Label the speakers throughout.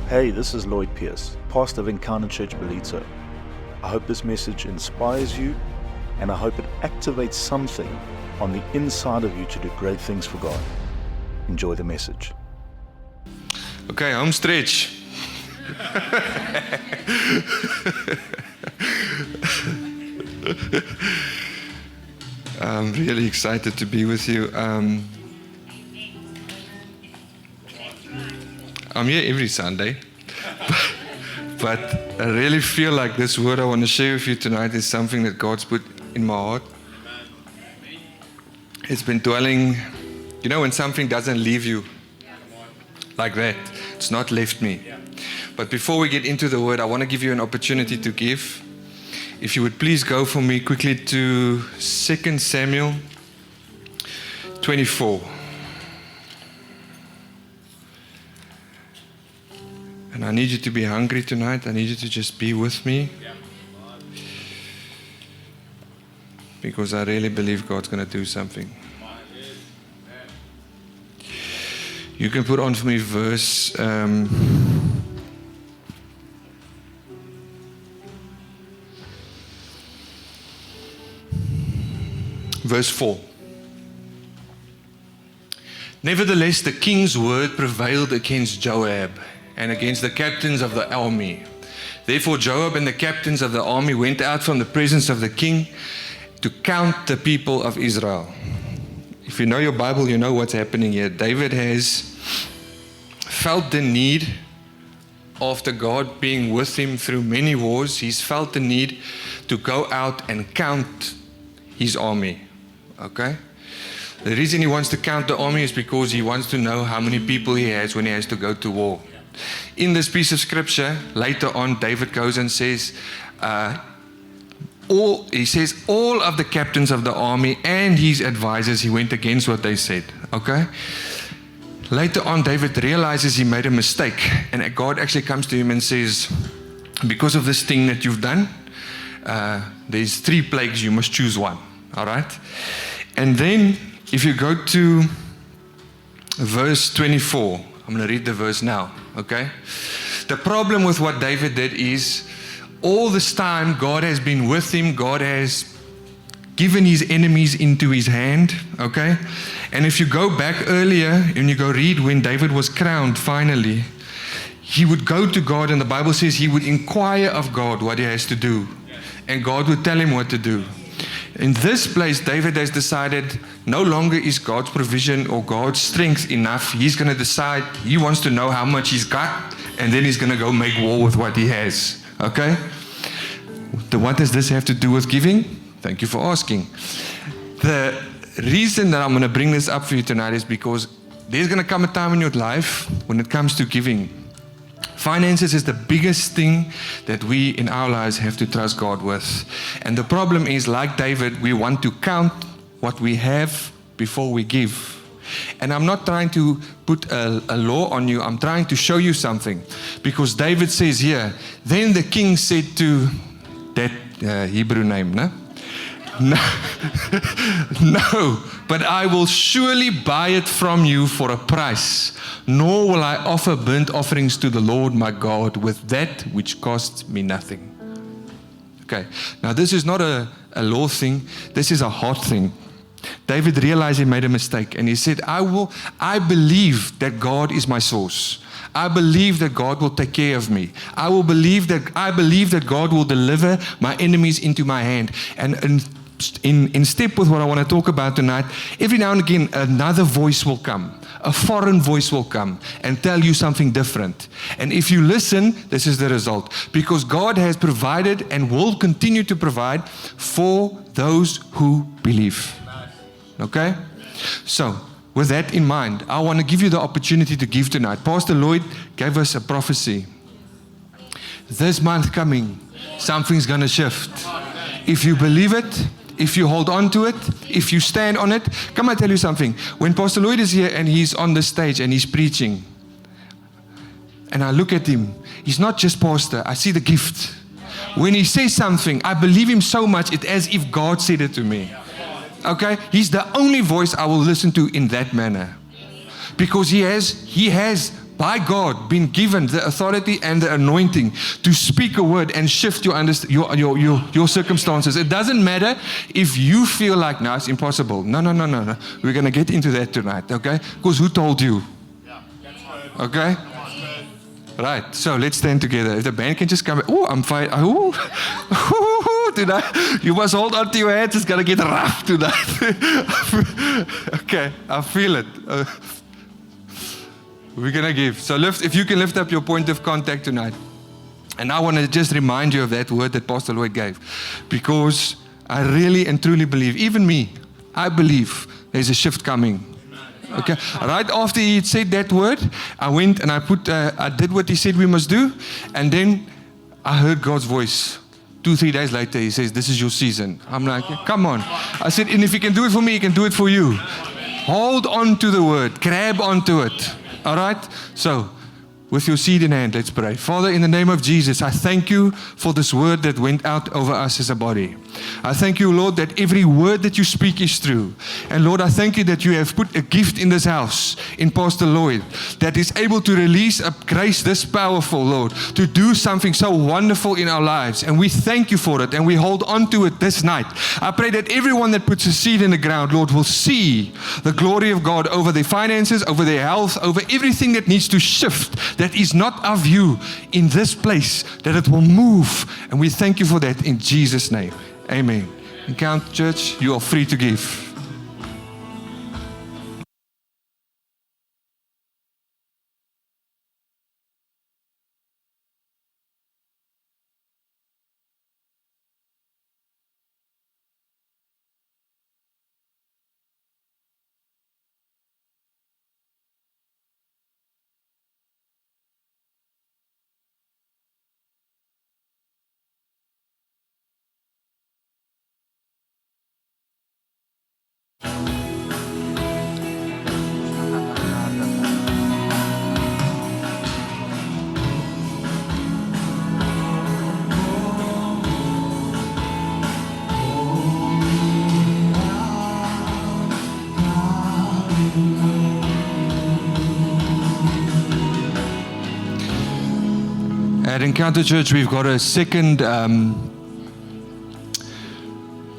Speaker 1: Hey, this is Lloyd Pierce, pastor of Encounter Church Belito. I hope this message inspires you, and I hope it activates something on the inside of you to do great things for God. Enjoy the message.
Speaker 2: Okay, home stretch. I'm really excited to be with you. I'm here every Sunday, but I really feel like this word I want to share with you tonight is something that God's put in my heart. It's been dwelling, you know, when something doesn't leave you like that, it's not left me. But before we get into the word, I want to give you an opportunity to give. If you would please go for me quickly to 2 Samuel 24. And I need you to be hungry tonight. I need you to just be with me. Because I really believe God's going to do something. You can put on for me verse 4. Nevertheless, the king's word prevailed against Joab and against the captains of the army. Therefore Joab and the captains of the army went out from the presence of the king to count the people of Israel. If you know your Bible, you know what's happening here. David has felt the need, after God being with him through many wars, he's felt the need to go out and count his army. Okay? The reason he wants to count the army is because he wants to know how many people he has when he has to go to war. In this piece of scripture, later on, David goes and says, all of the captains of the army and his advisors, he went against what they said. Okay? Later on, David realizes he made a mistake, and God actually comes to him and says, because of this thing that you've done, there's 3 plagues, you must choose one. All right? And then, if you go to verse 24, I'm going to read the verse now, okay? The problem with what David did is, all this time, God has been with him. God has given his enemies into his hand, okay? And if you go back earlier, and you go read when David was crowned, finally, he would go to God, and the Bible says he would inquire of God what he has to do. And God would tell him what to do. In this place, David has decided no longer is God's provision or God's strength enough. He's going to decide, he wants to know how much he's got, and then he's going to go make war with what he has. Okay? What does this have to do with giving? Thank you for asking. The reason that I'm going to bring this up for you tonight is because there's going to come a time in your life when it comes to giving. Finances is the biggest thing that we in our lives have to trust God with. And the problem is, like David, we want to count what we have before we give. And I'm not trying to put a law on you. I'm trying to show you something. Because David says here, then the king said to that Hebrew name, no? No, but I will surely buy it from you for a price, nor will I offer burnt offerings to the Lord my God with that which costs me nothing. Okay, now this is not a law thing, this is a heart thing. David realized he made a mistake, and he said, I believe that God is my source. I believe that God will take care of me. I believe that God will deliver my enemies into my hand. And in step with what I want to talk about tonight, every now and again, another voice will come. A foreign voice will come and tell you something different. And if you listen, this is the result. Because God has provided and will continue to provide for those who believe. Okay? So, with that in mind, I want to give you the opportunity to give tonight. Pastor Lloyd gave us a prophecy. This month coming, something's going to shift. If you believe it, if you hold on to it, if you stand on it. Come, I tell you something. When Pastor Lloyd is here and he's on the stage and he's preaching, and I look at him, he's not just pastor, I see the gift. When he says something, I believe him so much, it's as if God said it to me. Okay? He's the only voice I will listen to in that manner. Because he has by God, been given the authority and the anointing to speak a word and shift your circumstances. It doesn't matter if you feel like, no, it's impossible. No. We're going to get into that tonight, okay? Because who told you? Okay? Right, so let's stand together. If the band can just come, I'm fine. Tonight, you must hold on to your hands. It's going to get rough tonight. Okay, I feel it. We're going to give. So if you can lift up your point of contact tonight. And I want to just remind you of that word that Pastor Lloyd gave. Because I really and truly believe, even me, I believe there's a shift coming. Okay. Right after he said that word, I went and I did what he said we must do, and then I heard God's voice. 2-3 days later, he says, "This is your season." I'm like, come on. I said, and if he can do it for me, he can do it for you. Hold on to the word. Grab onto it. All right. So, with your seed in hand, let's pray. Father, in the name of Jesus, I thank you for this word that went out over us as a body. I thank you, Lord, that every word that you speak is true. And Lord, I thank you that you have put a gift in this house, in Pastor Lloyd, that is able to release a grace this powerful, Lord, to do something so wonderful in our lives. And we thank you for it, and we hold on to it this night. I pray that everyone that puts a seed in the ground, Lord, will see the glory of God over their finances, over their health, over everything that needs to shift, that is not of you in this place, that it will move. And we thank you for that in Jesus' name. Amen. Encounter Church, you are free to give. At Encounter Church, we've got a second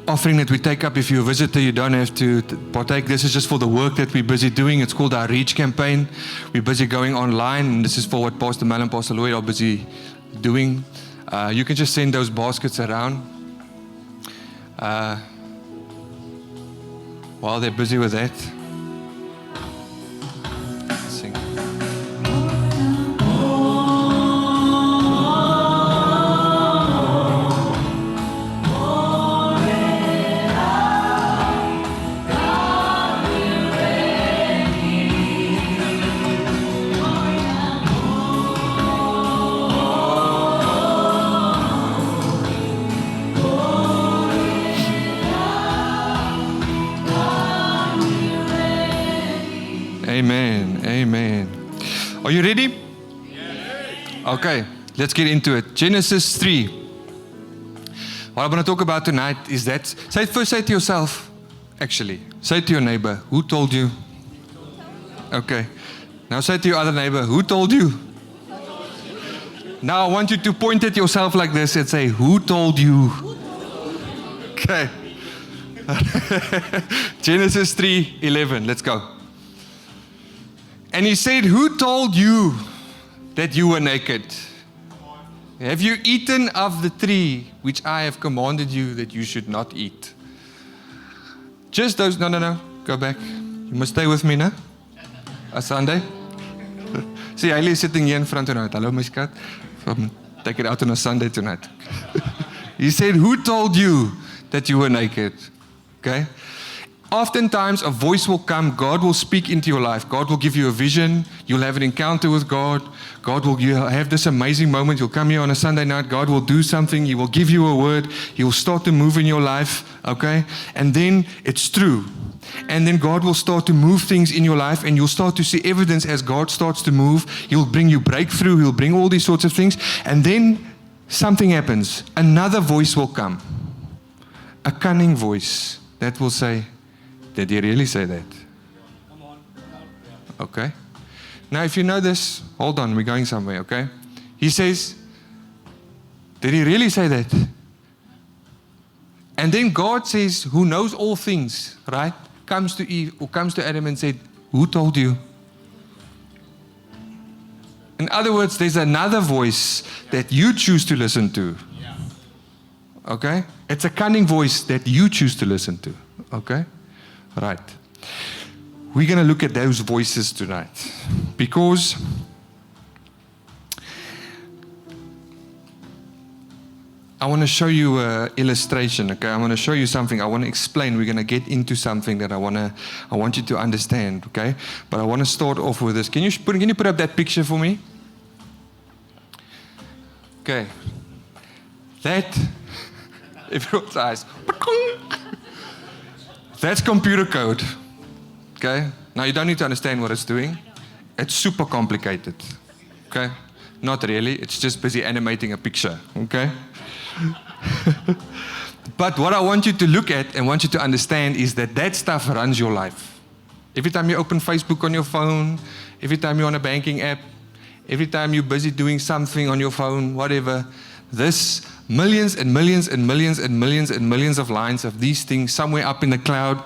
Speaker 2: offering that we take up. If you're a visitor, you don't have to partake. This is just for the work that we're busy doing. It's called our Reach campaign. We're busy going online, and this is for what Pastor Mel and Pastor Lloyd are busy doing. You can just send those baskets around while they're busy with that. Sing. Amen. Amen. Are you ready? Yes. Okay, let's get into it. Genesis 3. What I'm going to talk about tonight is that, say to yourself, actually, say to your neighbor, who told you? Okay. Now say to your other neighbor, who told you? Now I want you to point at yourself like this and say, who told you? Okay. Genesis 3:11. Let's go. And he said, who told you that you were naked? Have you eaten of the tree which I have commanded you that you should not eat? Just those, no, go back. You must stay with me now. A Sunday. See, Hailey is sitting here in front tonight. Hello, my skat. Take it out on a Sunday tonight. He said, who told you that you were naked? Okay. Oftentimes a voice will come, God will speak into your life. God will give you a vision. You'll have an encounter with God. You'll have this amazing moment. You'll come here on a Sunday night. God will do something. He will give you a word. He will start to move in your life. Okay? And then it's true. And then God will start to move things in your life, and you'll start to see evidence as God starts to move. He'll bring you breakthrough. He'll bring all these sorts of things. And then something happens. Another voice will come. A cunning voice that will say, did he really say that? Okay. Now, if you know this, hold on, we're going somewhere, okay? He says, did he really say that? And then God says, who knows all things, right? Comes to Eve, or comes to Adam and said, who told you? In other words, there's another voice that you choose to listen to. Okay? It's a cunning voice that you choose to listen to. Okay? Right. We're going to look at those voices tonight. Because I want to show you an illustration, okay? I want to show you something. I want to explain. We're going to get into something that I want you to understand, okay? But I want to start off with this. Can you put up that picture for me? Okay. That, everyone's eyes. That's computer code, okay? Now, you don't need to understand what it's doing. It's super complicated, okay? Not really. It's just busy animating a picture, okay? But what I want you to look at and want you to understand is that stuff runs your life. Every time you open Facebook on your phone, every time you're on a banking app, every time you're busy doing something on your phone, whatever, this millions and millions and millions and millions and millions of lines of these things somewhere up in the cloud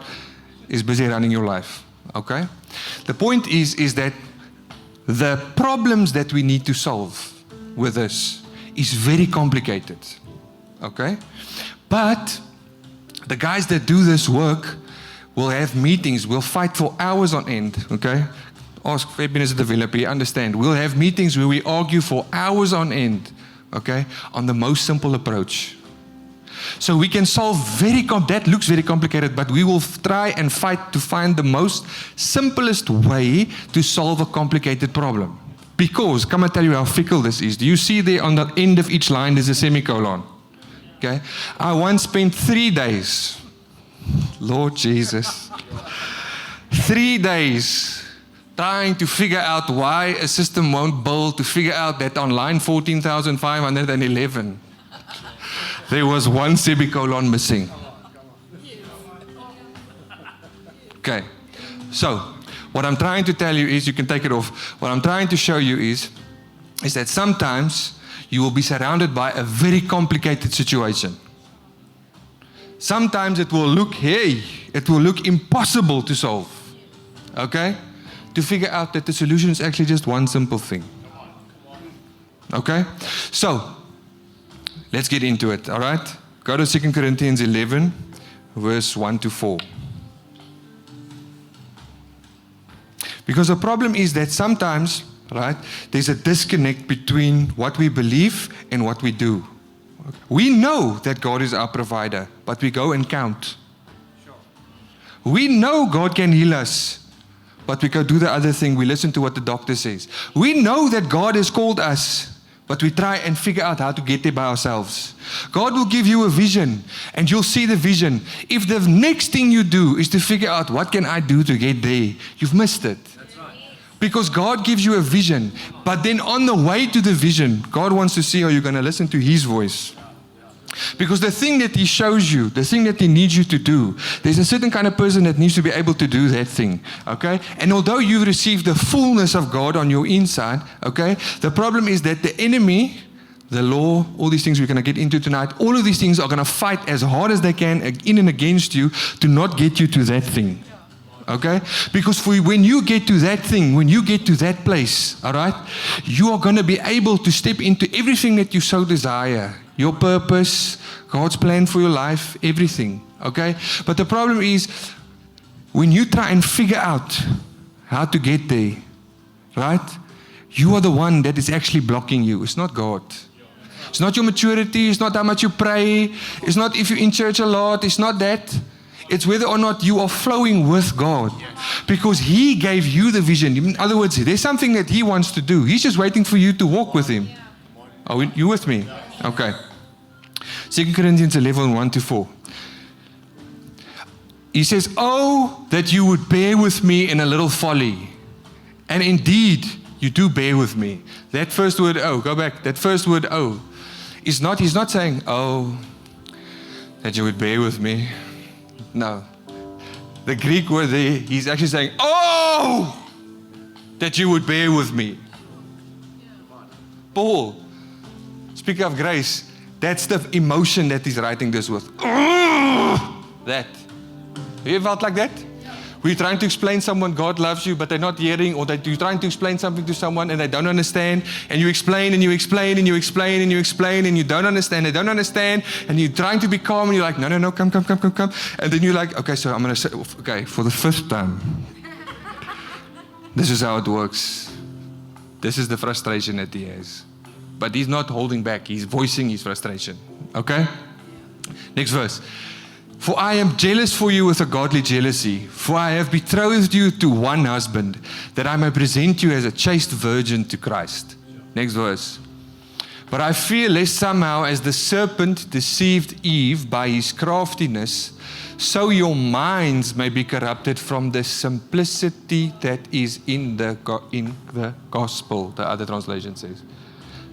Speaker 2: is busy running your life. Okay? The point is that the problems that we need to solve with this is very complicated. Okay? But the guys that do this work will have meetings, will fight for hours on end. Okay? Ask Fabian as a developer, you understand. We'll have meetings where we argue for hours on end. Okay? On the most simple approach. So we can solve that looks very complicated, but we will try and fight to find the most simplest way to solve a complicated problem. Because, come and tell you how fickle this is. Do you see there on the end of each line there's a semicolon? Okay. I once spent 3 days, Lord Jesus, 3 days trying to figure out why a system won't build, to figure out that on line 14,511, there was one semicolon missing. Okay. So, what I'm trying to tell you is, you can take it off. What I'm trying to show you is that sometimes you will be surrounded by a very complicated situation. Sometimes it will look impossible to solve. Okay? To figure out that the solution is actually just one simple thing. Okay? So, let's get into it, all right? Go to 2 Corinthians 11, verse 1 to 4. Because the problem is that sometimes, right, there's a disconnect between what we believe and what we do. We know that God is our provider, but we go and count. We know God can heal us, but we go do the other thing. We listen to what the doctor says. We know that God has called us, but we try and figure out how to get there by ourselves. God will give you a vision, and you'll see the vision. If the next thing you do is to figure out, what can I do to get there? You've missed it. Because God gives you a vision, but then on the way to the vision, God wants to see how you're going to listen to His voice. Because the thing that He shows you, the thing that He needs you to do, there's a certain kind of person that needs to be able to do that thing. Okay? And although you've received the fullness of God on your inside, okay, the problem is that the enemy, the law, all these things we're going to get into tonight, all of these things are going to fight as hard as they can in and against you to not get you to that thing. Okay? Because when you get to that thing, when you get to that place, all right, you are going to be able to step into everything that you so desire. Your purpose, God's plan for your life, everything. Okay? But the problem is, when you try and figure out how to get there, right, you are the one that is actually blocking you. It's not God. It's not your maturity. It's not how much you pray. It's not if you're in church a lot. It's not that. It's whether or not you are flowing with God. Because He gave you the vision. In other words, there's something that He wants to do. He's just waiting for you to walk with Him. Are you with me? Okay. 2 Corinthians 11, 1 to 4. He says, "Oh, that you would bear with me in a little folly. And indeed, you do bear with me." That first word, oh, go back. That first word, oh, he's not saying, "Oh, that you would bear with me." No. The Greek word there, he's actually saying, "Oh, that you would bear with me. Paul, speaking of grace, that's the emotion that he's writing this with. That. Have you ever felt like that? Where you're trying to explain someone God loves you, but they're not hearing, or that you're trying to explain something to someone and they don't understand, and you explain and you explain and you explain and you explain and you don't understand, they don't understand, and you're trying to be calm and you're like, no, come. And then you're like, okay, so I'm going to say, okay, for the 5th time, this is how it works. This is the frustration that he has. But he's not holding back, he's voicing his frustration. Okay? Next verse. For I am jealous for you with a godly jealousy, for I have betrothed you to one husband, that I may present you as a chaste virgin to Christ. Next verse. But I fear lest somehow, as the serpent deceived Eve by his craftiness, so your minds may be corrupted from the simplicity that is in the gospel, the other translation says.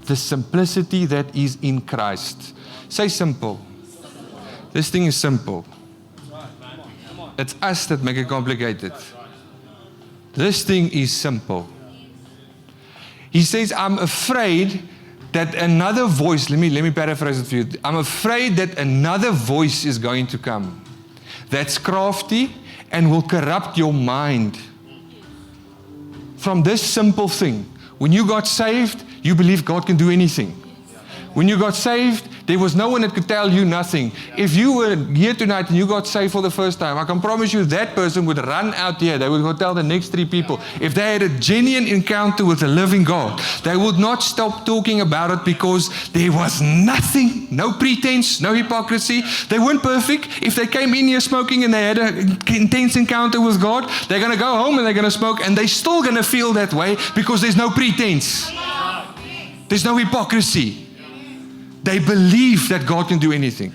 Speaker 2: The simplicity that is in Christ. Say simple. This thing is simple. It's us that make it complicated. This thing is simple. He says, I'm afraid that another voice, let me paraphrase it for you. I'm afraid that another voice is going to come that's crafty and will corrupt your mind. From this simple thing. When you got saved, you believe God can do anything. When you got saved, there was no one that could tell you nothing. If you were here tonight and you got saved for the first time, I can promise you that person would run out here. They would go tell the next 3 people. If they had a genuine encounter with the living God, they would not stop talking about it because there was nothing, no pretense, no hypocrisy. They weren't perfect. If they came in here smoking and they had an intense encounter with God, they're going to go home and they're going to smoke and they're still going to feel that way because there's no pretense. There's no hypocrisy. They believe that God can do anything.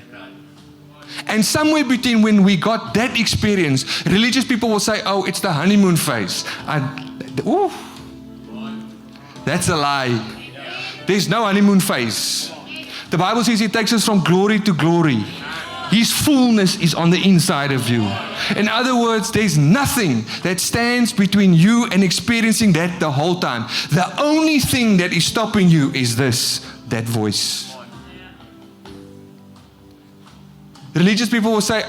Speaker 2: And somewhere between when we got that experience, religious people will say, oh, it's the honeymoon phase. That's a lie. There's no honeymoon phase. The Bible says He takes us from glory to glory. His fullness is on the inside of you. In other words, there's nothing that stands between you and experiencing that the whole time. The only thing that is stopping you is that voice. Religious people will say,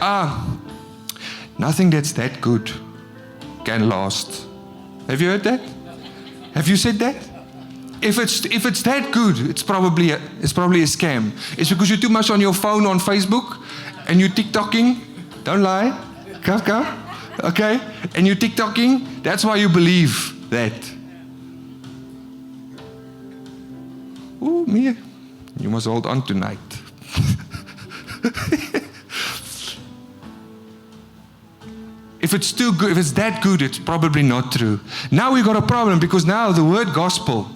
Speaker 2: nothing that's that good can last. Have you heard that? Have you said that? If it's that good, it's probably a scam. It's because you're too much on your phone on Facebook and you're TikToking. Don't lie. Come. Okay? And you're TikToking. That's why you believe that. Ooh, me. You must hold on tonight. If it's too good, if it's that good, it's probably not true. Now we got a problem because now the word gospel,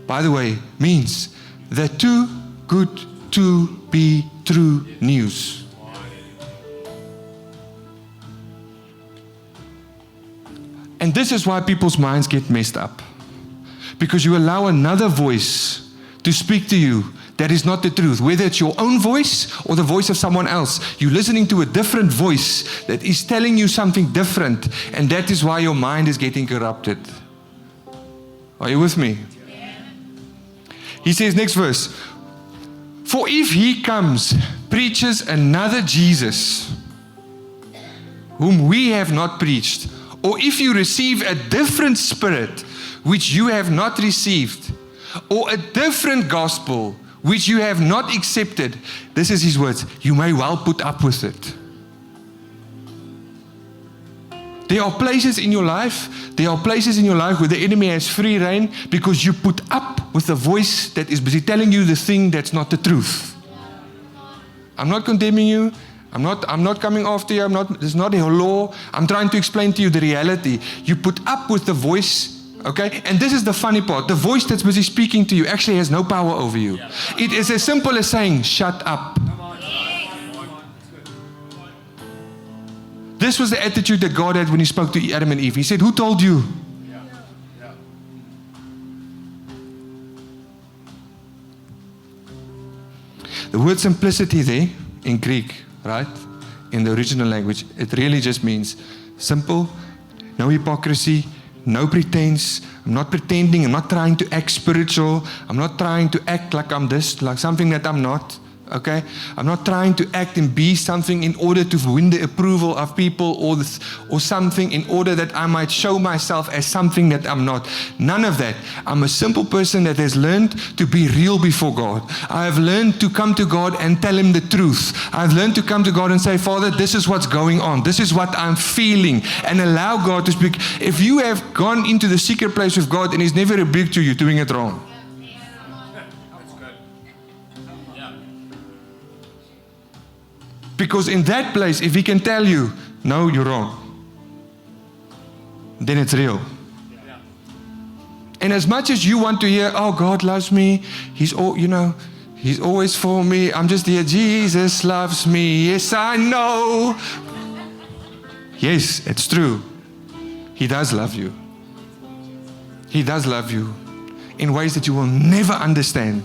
Speaker 2: by the way, means the too good to be true news. And this is why people's minds get messed up. Because you allow another voice to speak to you that is not the truth. Whether it's your own voice or the voice of someone else. You're listening to a different voice that is telling you something different. And that is why your mind is getting corrupted. Are you with me? He says, next verse. For if he comes, preaches another Jesus, whom we have not preached, or if you receive a different spirit, which you have not received, or a different gospel, which you have not accepted, this is his words, you may well put up with it. There are places in your life where the enemy has free reign because you put up with a voice that is busy telling you the thing that's not the truth. I'm not condemning you. I'm not coming after you. It's not a law. I'm trying to explain to you the reality. You put up with the voice. Okay, and this is the funny part. The voice that's busy speaking to you actually has no power over you. It is as simple as saying, shut up. This was the attitude that God had when He spoke to Adam and Eve. He said, who told you? The word simplicity there in Greek, right? In the original language, it really just means simple, no hypocrisy, No pretense. I'm not pretending. I'm not trying to act spiritual. I'm not trying to act like I'm this, like something that I'm not. Okay? I'm not trying to act and be something in order to win the approval of people or something in order that I might show myself as something that I'm not. None of that. I'm a simple person that has learned to be real before God. I have learned to come to God and tell Him the truth. I've learned to come to God and say, Father, this is what's going on. This is what I'm feeling. And allow God to speak. If you have gone into the secret place with God and He's never rebuked you, you're doing it wrong. Because in that place, if He can tell you, no, you're wrong, then it's real. And as much as you want to hear, oh, God loves me, He's always for me, I'm just here, Jesus loves me, yes, I know. Yes, it's true. He does love you. He does love you in ways that you will never understand.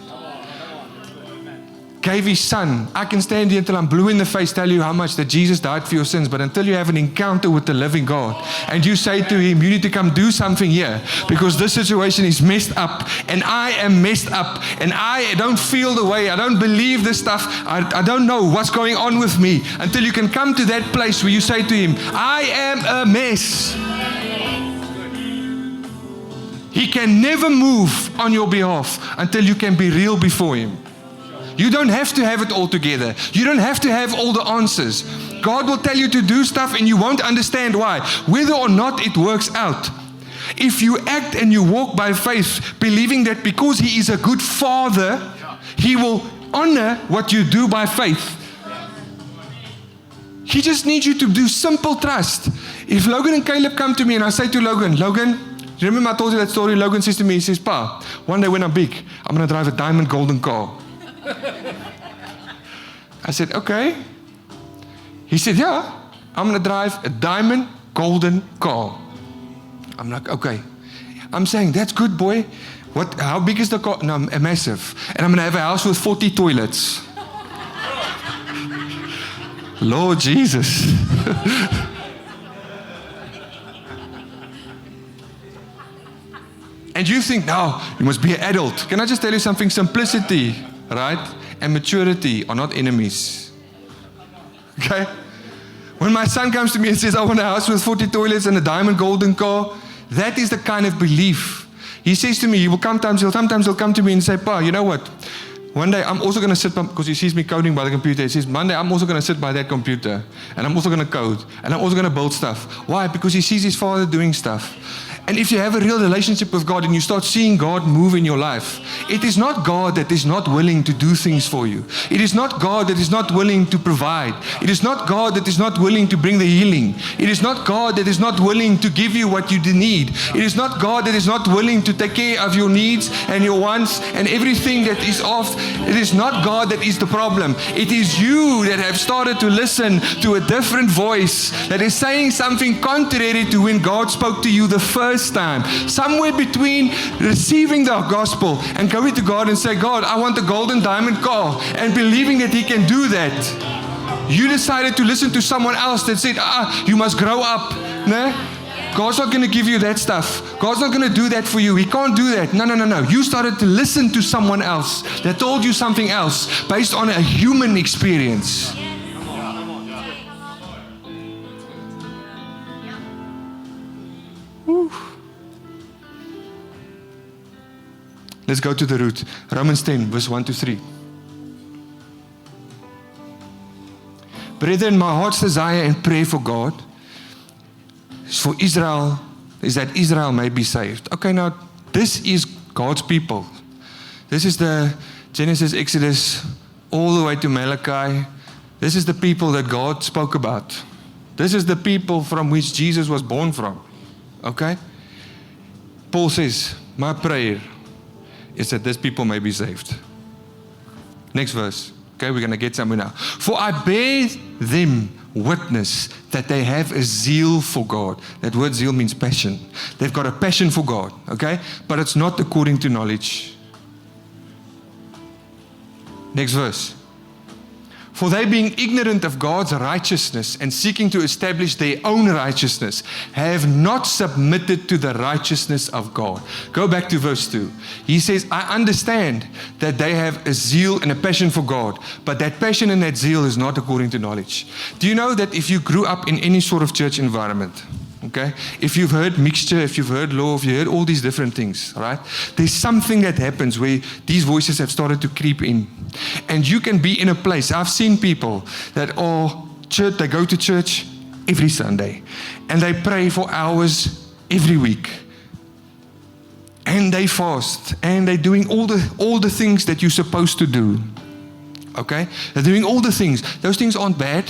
Speaker 2: Gave His Son. I can stand here until I'm blue in the face, tell you how much that Jesus died for your sins, but until you have an encounter with the living God, and you say to Him, you need to come do something here, because this situation is messed up, and I am messed up, and I don't feel the way, I don't believe this stuff, I don't know what's going on with me, until you can come to that place where you say to Him, I am a mess. He can never move on your behalf until you can be real before Him. You don't have to have it all together. You don't have to have all the answers. God will tell you to do stuff and you won't understand why, whether or not it works out. If you act and you walk by faith, believing that because He is a good Father, He will honor what you do by faith. He just needs you to do simple trust. If Logan and Caleb come to me and I say to Logan, you remember I told you that story? Logan says to me, he says, Pa, one day when I'm big, I'm going to drive a diamond golden car. I said, okay. He said, yeah, I'm going to drive a diamond golden car. I'm like, okay. I'm saying, that's good, boy. How big is the car? No, massive. And I'm going to have a house with 40 toilets. Lord Jesus. And you think, no, you must be an adult. Can I just tell you something? Simplicity, right, and maturity are not enemies. Okay? When my son comes to me and says, I want a house with 40 toilets and a diamond golden car, that is the kind of belief. He says to me, sometimes he'll come to me and say, Pa, you know what? One day I'm also going to sit, because he sees me coding by the computer, he says, Monday I'm also going to sit by that computer, and I'm also going to code, and I'm also going to build stuff. Why? Because he sees his father doing stuff. And if you have a real relationship with God and you start seeing God move in your life, it is not God that is not willing to do things for you. It is not God that is not willing to provide. It is not God that is not willing to bring the healing. It is not God that is not willing to give you what you need. It is not God that is not willing to take care of your needs and your wants and everything that is off. It is not God that is the problem. It is you that have started to listen to a different voice that is saying something contrary to when God spoke to you the first time. Somewhere between receiving the gospel and going to God and say, God, I want a golden diamond car, and believing that He can do that. You decided to listen to someone else that said, you must grow up. No? God's not going to give you that stuff. God's not going to do that for you. He can't do that. No. You started to listen to someone else that told you something else based on a human experience. Whew. Let's go to the root. Romans 10, verse 1 to 3. Brethren, my heart's desire and prayer for God is for Israel, is that Israel may be saved. Okay, now, this is God's people. This is the Genesis, Exodus, all the way to Malachi. This is the people that God spoke about. This is the people from which Jesus was born from. Okay? Paul says, my prayer is that these people may be saved. Next verse. Okay, we're going to get somewhere now. For I bear them witness that they have a zeal for God. That word zeal means passion. They've got a passion for God. Okay? But it's not according to knowledge. Next verse. For they being ignorant of God's righteousness and seeking to establish their own righteousness, have not submitted to the righteousness of God. Go back to verse 2. He says, I understand that they have a zeal and a passion for God, but that passion and that zeal is not according to knowledge. Do you know that if you grew up in any sort of church environment, okay, if you've heard mixture, if you've heard law, if you heard all these different things, right, there's something that happens where these voices have started to creep in. And you can be in a place, I've seen people that are church, they go to church every Sunday, and they pray for hours every week. And they fast, and they're doing all the things that you're supposed to do. Okay? They're doing all the things. Those things aren't bad.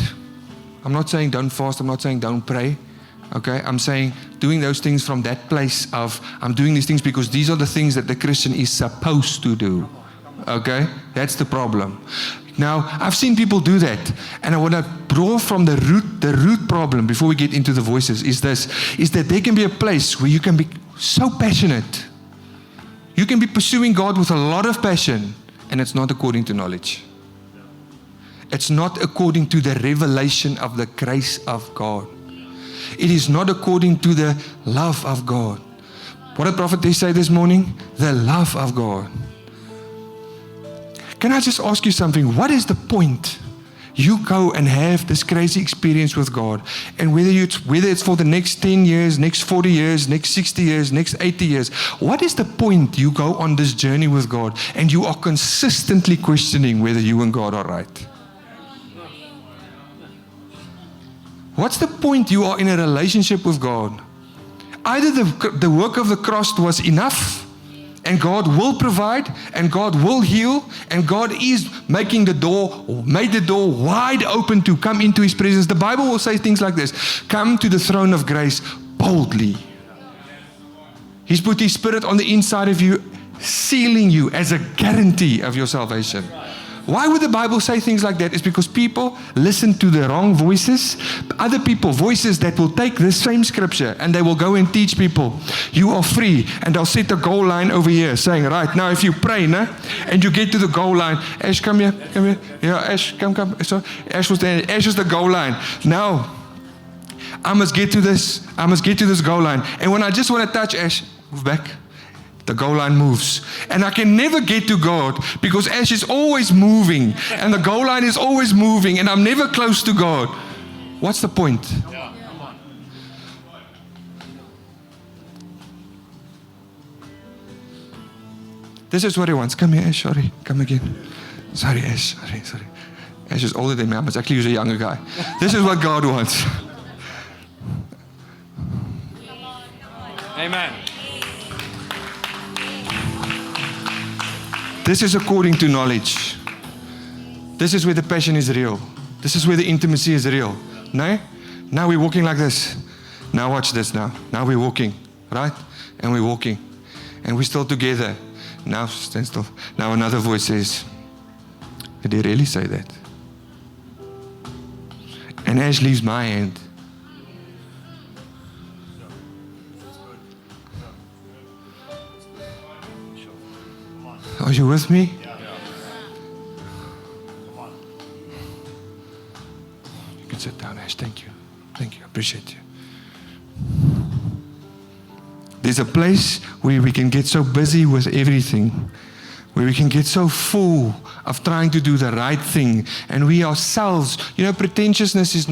Speaker 2: I'm not saying don't fast, I'm not saying don't pray. Okay, I'm saying doing those things from that place of, I'm doing these things because these are the things that the Christian is supposed to do. Okay, that's the problem. Now, I've seen people do that, and I want to draw from the root problem before we get into the voices is that there can be a place where you can be so passionate. You can be pursuing God with a lot of passion, and it's not according to knowledge. It's not according to the revelation of the grace of God. It is not according to the love of God. What did Prophet say this morning? The love of God. Can I just ask you something? What is the point? You go and have this crazy experience with God, and whether it's for the next 10 years, next 40 years, next 60 years, next 80 years, what is the point you go on this journey with God and you are consistently questioning whether you and God are right? What's the point you are in a relationship with God? Either the work of the cross was enough, and God will provide, and God will heal, and God is made the door wide open to come into His presence. The Bible will say things like this: come to the throne of grace boldly. He's put His Spirit on the inside of you, sealing you as a guarantee of your salvation. Why would the Bible say things like that? It's because people listen to the wrong voices. Other people, voices that will take this same scripture and they will go and teach people, you are free. And they'll set a goal line over here saying, right, now if you pray, and you get to the goal line, Ash, come here. Yeah, Ash, come. So Ash was there. Ash is the goal line. Now, I must get to this. I must get to this goal line. And when I just want to touch Ash, move back. The goal line moves. And I can never get to God because Ash is always moving and the goal line is always moving and I'm never close to God. What's the point? This is what he wants. Come here, Ash. Sorry. Come again. Sorry, Ash. Sorry. Ash is older than me. I must actually use a younger guy. This is what God wants.
Speaker 3: Amen.
Speaker 2: This is according to knowledge. This is where the passion is real. This is where the intimacy is real. No? Now we're walking like this. Now watch this now. Now we're walking, right? And we're walking. And we're still together. Now stand still. Now another voice says, did he really say that? And Ash leaves my hand. Are you with me? You can sit down, Ash. Thank you. I appreciate you. There's a place where we can get so busy with everything, where we can get so full of trying to do the right thing, and we ourselves, pretentiousness is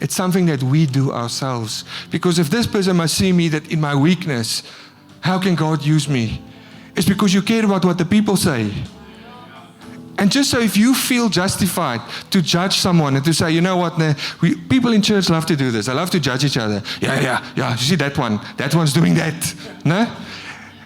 Speaker 2: it's something that we do ourselves. Because if this person must see me that in my weakness, how can God use me? It's because you care about what the people say. And just so if you feel justified to judge someone and to say, you know what, people in church love to do this. They love to judge each other. Yeah. You see that one? That one's doing that. No?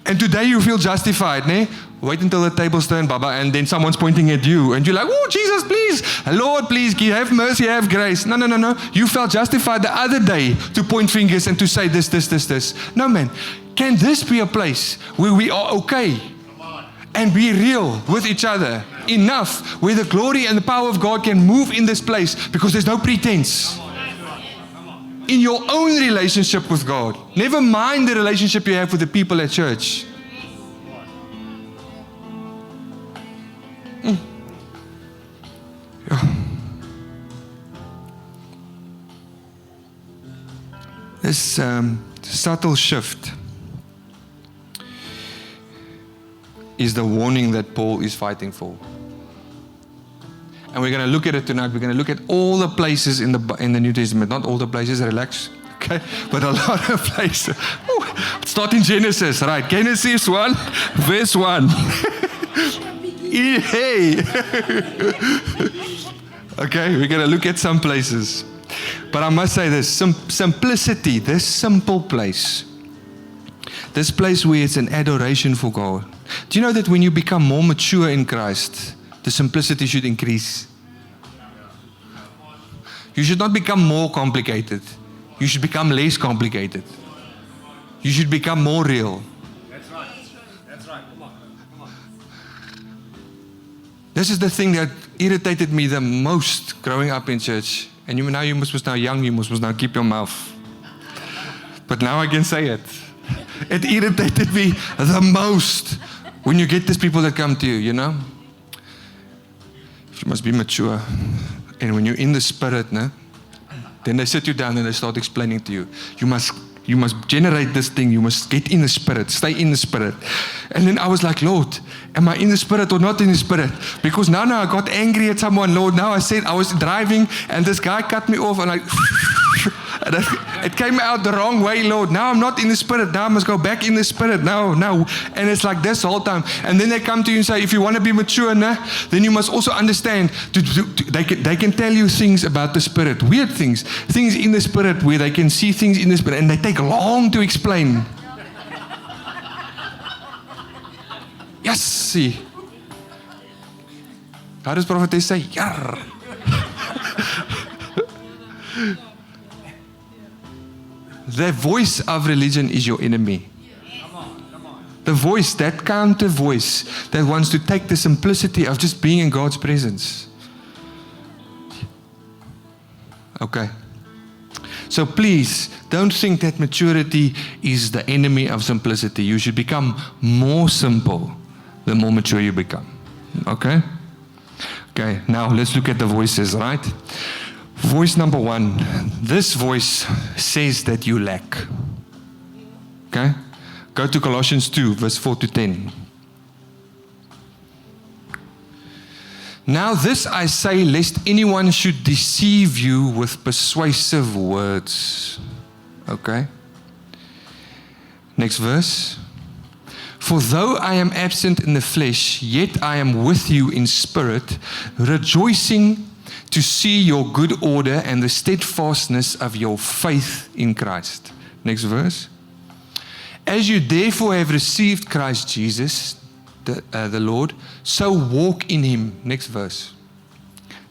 Speaker 2: And today you feel justified. Ne? Wait until the table's turned, Baba, and then someone's pointing at you. And you're like, oh, Jesus, please. Lord, please, have mercy, have grace. No. You felt justified the other day to point fingers and to say this. No, man. Can this be a place where we are okay and be real with each other enough where the glory and the power of God can move in this place because there's no pretense in your own relationship with God. Never mind the relationship you have with the people at church. this subtle shift is the warning that Paul is fighting for. And we're going to look at it tonight. We're going to look at all the places in the New Testament. Not all the places, relax. Okay? But a lot of places. Start in Genesis, right? Genesis 1, verse 1. Hey! Okay, we're going to look at some places. But I must say this, simplicity, this simple place. This place where it's an adoration for God. Do you know that when you become more mature in Christ, the simplicity should increase? You should not become more complicated. You should become less complicated. You should become more real.
Speaker 3: That's right. That's right. Come on.
Speaker 2: This is the thing that irritated me the most growing up in church. And you was now young, you must now keep your mouth. But now I can say it. It irritated me the most when you get these people that come to you, you know. You must be mature. And when you're in the spirit, then they sit you down and they start explaining to you. You must generate this thing. You must get in the spirit. Stay in the spirit. And then I was like, Lord, am I in the spirit or not in the spirit? Because now I got angry at someone, Lord. Now I was driving and this guy cut me off and and it came out the wrong way, Lord. Now I'm not in the spirit. Now I must go back in the spirit. Now. And it's like this the whole time. And then they come to you and say, if you want to be mature, then you must also understand. They can tell you things about the spirit. Weird things. Things in the spirit where they can see things in the spirit. And they take long to explain. Yes, see. How does prophetess say? Yar. The voice of religion is your enemy. The voice, that counter voice that wants to take the simplicity of just being in God's presence. Okay. So please, don't think that maturity is the enemy of simplicity. You should become more simple the more mature you become. Okay? Okay, now let's look at the voices, right? Voice number 1. This voice says that you lack. Okay? Go to Colossians 2, verse 4 to 10. Now this I say, lest anyone should deceive you with persuasive words. Okay? Next verse. For though I am absent in the flesh, yet I am with you in spirit, rejoicing to see your good order and the steadfastness of your faith in Christ. Next verse. As you therefore have received Christ Jesus, the Lord, so walk in him. Next verse.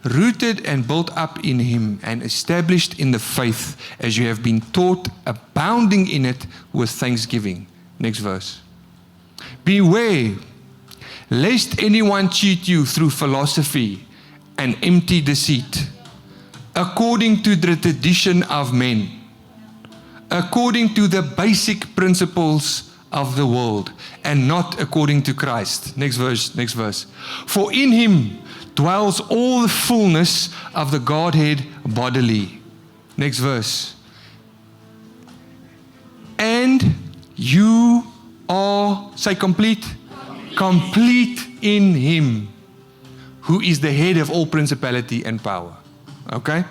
Speaker 2: Rooted and built up in him and established in the faith as you have been taught, abounding in it with thanksgiving. Next verse. Beware, lest anyone cheat you through philosophy and empty deceit, according to the tradition of men, according to the basic principles of the world, and not according to Christ. Next verse. For in him dwells all the fullness of the Godhead bodily. Next verse. And you are, say complete, complete in him, who is the head of all principality and power. Okay?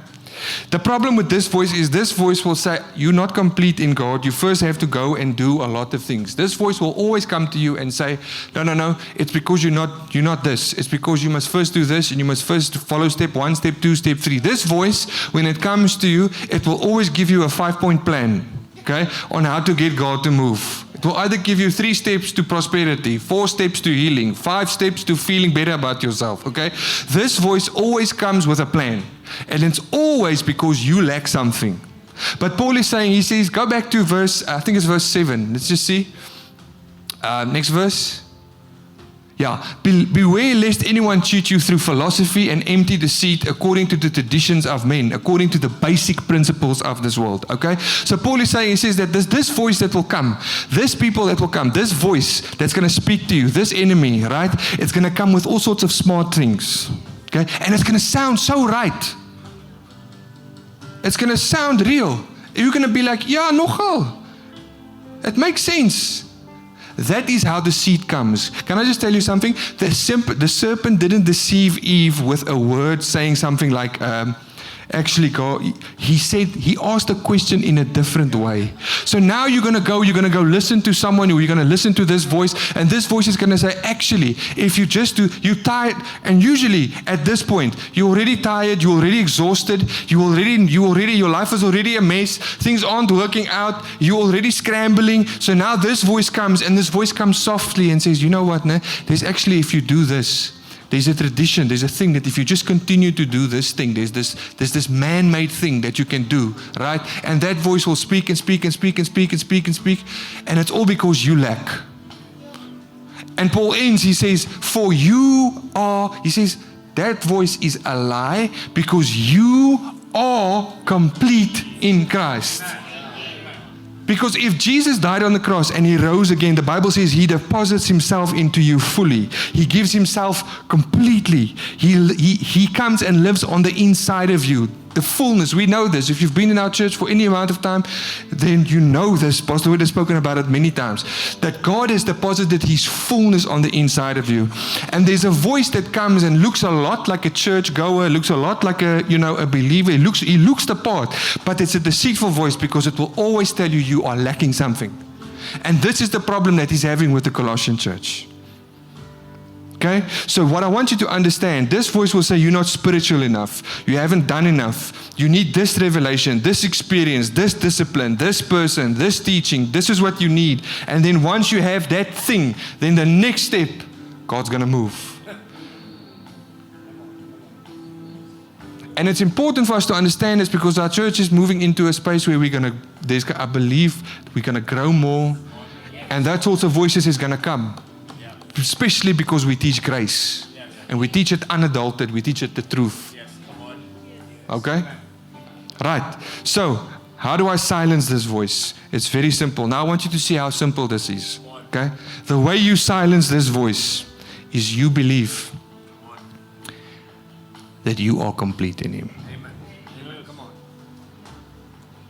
Speaker 2: The problem with this voice is this voice will say, you're not complete in God. You first have to go and do a lot of things. This voice will always come to you and say, no, it's because you're not this. It's because you must first do this and you must first follow step 1, step 2, step 3. This voice, when it comes to you, it will always give you a 5-point plan, okay, on how to get God to move. It will either give you 3 steps to prosperity, 4 steps to healing, 5 steps to feeling better about yourself, okay? This voice always comes with a plan. And it's always because you lack something. But Paul is saying, he says, go back to verse 7. Let's just see. Next verse. Yeah. Beware lest anyone cheat you through philosophy and empty deceit according to the traditions of men, according to the basic principles of this world. Okay? So Paul is saying, he says that this voice that will come, this people that will come, this voice that's going to speak to you, this enemy, right? It's going to come with all sorts of smart things. Okay? And it's going to sound so right. It's going to sound real. You're going to be like, yeah, nogal. It makes sense. That is how the seed comes. Can I just tell you something? The serpent didn't deceive Eve with a word saying something like, actually, God, he asked a question in a different way. So now you're going to go listen to someone, or you're going to listen to this voice, and this voice is going to say, actually, if you just do, you're tired, and usually at this point, you're already tired, you're already exhausted, your life is already a mess, things aren't working out, you're already scrambling, so now this voice comes, and this voice comes softly and says, you know what, there's actually, if you do this, there's a tradition, there's a thing that if you just continue to do this thing, there's this man-made thing that you can do, right? And that voice will speak and speak and speak and speak and speak and speak, and it's all because you lack. And Paul ends, he says, he says, that voice is a lie because you are complete in Christ. Because if Jesus died on the cross and he rose again, the Bible says he deposits himself into you fully. He gives himself completely. He comes and lives on the inside of you. The fullness, we know this. If you've been in our church for any amount of time, then you know this. Pastor Wood has spoken about it many times. That God has deposited his fullness on the inside of you. And there's a voice that comes and looks a lot like a church goer, looks a lot like a believer. He looks the part, but it's a deceitful voice because it will always tell you you are lacking something. And this is the problem that he's having with the Colossian church. Okay, so what I want you to understand, this voice will say you're not spiritual enough, you haven't done enough, you need this revelation, this experience, this discipline, this person, this teaching, this is what you need. And then once you have that thing, then the next step, God's going to move. And it's important for us to understand this because our church is moving into a space where I believe we're going to grow more, and that sort of voices is going to come. Especially because we teach grace. And we teach it unadulterated. We teach it the truth. Okay? Right. So, how do I silence this voice? It's very simple. Now I want you to see how simple this is. Okay? The way you silence this voice is you believe that you are complete in Him.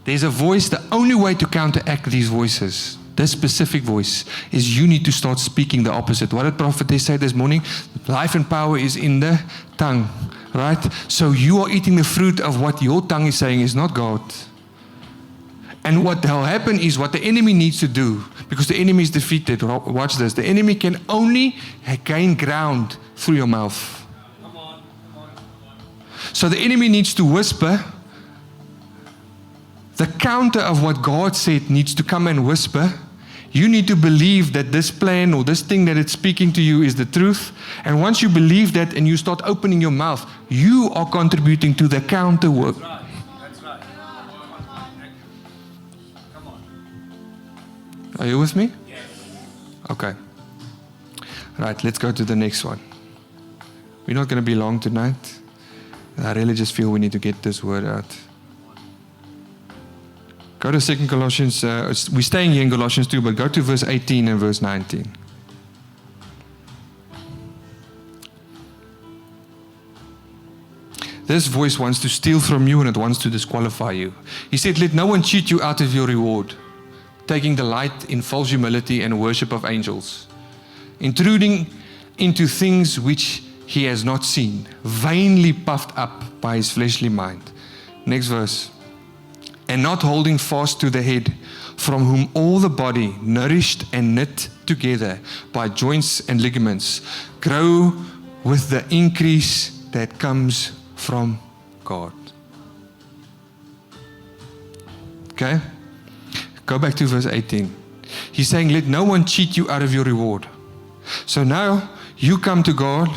Speaker 2: There's a voice, the only way to counteract these voices, this specific voice, is you need to start speaking the opposite. What did prophetess say this morning? Life and power is in the tongue, right? So you are eating the fruit of what your tongue is saying is not God. And what will happen is what the enemy needs to do, because the enemy is defeated. Watch this. The enemy can only gain ground through your mouth. So the enemy needs to whisper. The counter of what God said needs to come and whisper. You need to believe that this plan or this thing that it's speaking to you is the truth. And once you believe that and you start opening your mouth, you are contributing to the counter work.
Speaker 3: That's right. Come on.
Speaker 2: Are you with me?
Speaker 3: Yes.
Speaker 2: Okay. Right, let's go to the next one. We're not going to be long tonight. I really just feel we need to get this word out. Go to 2 Colossians, we're staying here in Colossians 2, but go to verse 18 and verse 19. This voice wants to steal from you and it wants to disqualify you. He said, let no one cheat you out of your reward, taking delight in false humility and worship of angels, intruding into things which he has not seen, vainly puffed up by his fleshly mind. Next verse. And not holding fast to the head, from whom all the body, nourished and knit together by joints and ligaments, grow with the increase that comes from God. Okay? Go back to verse 18. He's saying, let no one cheat you out of your reward. So now you come to God.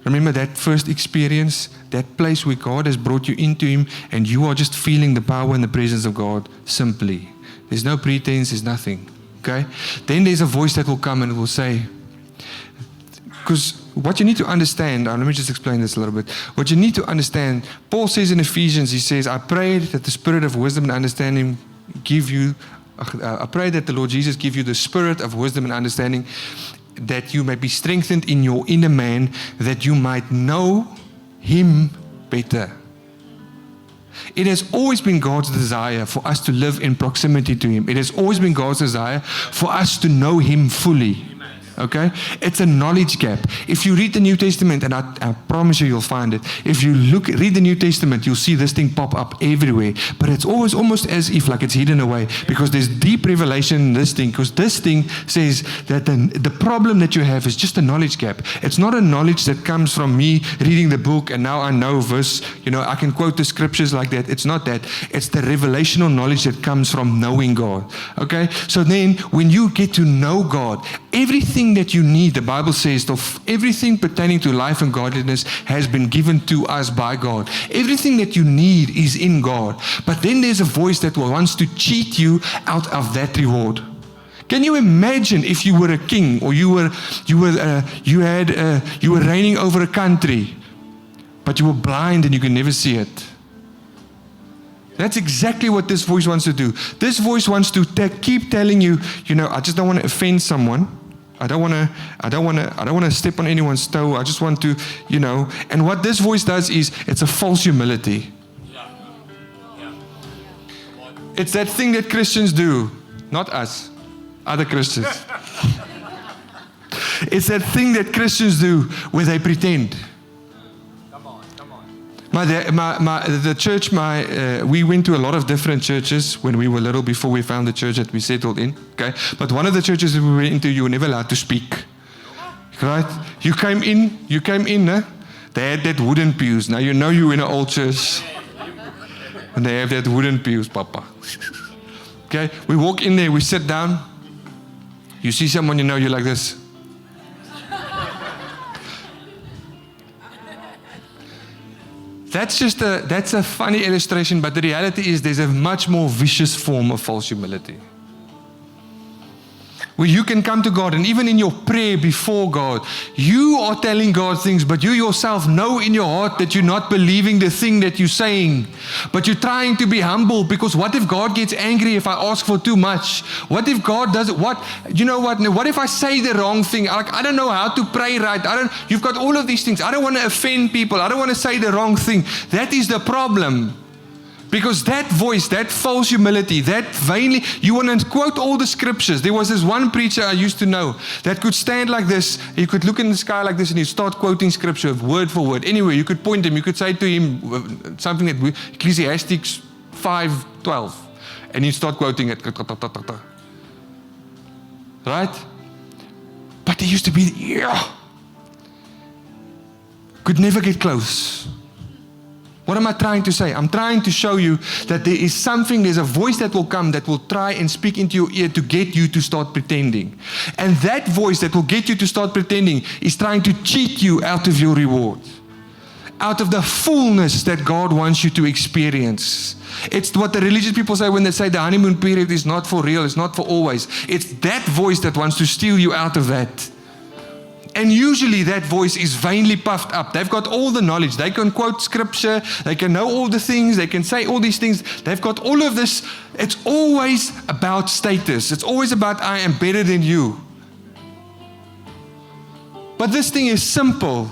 Speaker 2: Remember that first experience, that place where God has brought you into Him and you are just feeling the power and the presence of God simply. There's no pretense, there's nothing. Okay? Then there's a voice that will come and will say, because what you need to understand, let me just explain this a little bit. What you need to understand, Paul says in Ephesians, he says, I pray that the spirit of wisdom and understanding I pray that the Lord Jesus give you the spirit of wisdom and understanding, that you may be strengthened in your inner man, that you might know Him better. It has always been God's desire for us to live in proximity to Him. It has always been God's desire for us to know Him fully. Okay? It's a knowledge gap. If you read the New Testament, and I promise you'll find it. If you read the New Testament, you'll see this thing pop up everywhere. But it's always almost as if like it's hidden away, because there's deep revelation in this thing. Because this thing says that the problem that you have is just a knowledge gap. It's not a knowledge that comes from me reading the book and now I know verse, I can quote the scriptures like that. It's not that. It's the revelational knowledge that comes from knowing God. Okay? So then when you get to know God, everything that you need, the Bible says, everything pertaining to life and godliness has been given to us by God. Everything that you need is in God. But then there's a voice that wants to cheat you out of that reward. Can you imagine if you were a king, or you were reigning over a country, but you were blind and you could never see it? That's exactly what this voice wants to do. This voice wants to keep telling you, I just don't want to offend someone. I don't want to step on anyone's toe. I just want to, And what this voice does is, it's a false humility. It's that thing that Christians do, not us, other Christians. It's that thing that Christians do where they pretend. The church, we went to a lot of different churches when we were little, before we found the church that we settled in. Okay, but one of the churches that we went into, you were never allowed to speak. Right? You came in. They had that wooden pews. Now you know you're in an old church, and they have that wooden pews, Papa. Okay, we walk in there, we sit down. You see someone you're like this. That's a funny illustration, but the reality is there's a much more vicious form of false humility. Where you can come to God, and even in your prayer before God, you are telling God things, but you yourself know in your heart that you're not believing the thing that you're saying. But you're trying to be humble, because what if God gets angry if I ask for too much? What if God does what? What if I say the wrong thing? I don't know how to pray right. You've got all of these things. I don't want to offend people. I don't want to say the wrong thing. That is the problem. Because that voice, that false humility, that vainly, you want to quote all the scriptures. There was this one preacher I used to know that could stand like this. He could look in the sky like this and he'd start quoting scripture word for word. Anyway, you could point him, you could say to him something that Ecclesiastes 5:12, and he'd start quoting it. Right? But he used to be, could never get close. What am I trying to say? I'm trying to show you that there's a voice that will come that will try and speak into your ear to get you to start pretending. And that voice that will get you to start pretending is trying to cheat you out of your reward, out of the fullness that God wants you to experience. It's what the religious people say when they say the honeymoon period is not for real, it's not for always. It's that voice that wants to steal you out of that. And usually that voice is vainly puffed up. They've got all the knowledge. They can quote scripture. They can know all the things. They can say all these things. They've got all of this. It's always about status. It's always about I am better than you. But this thing is simple.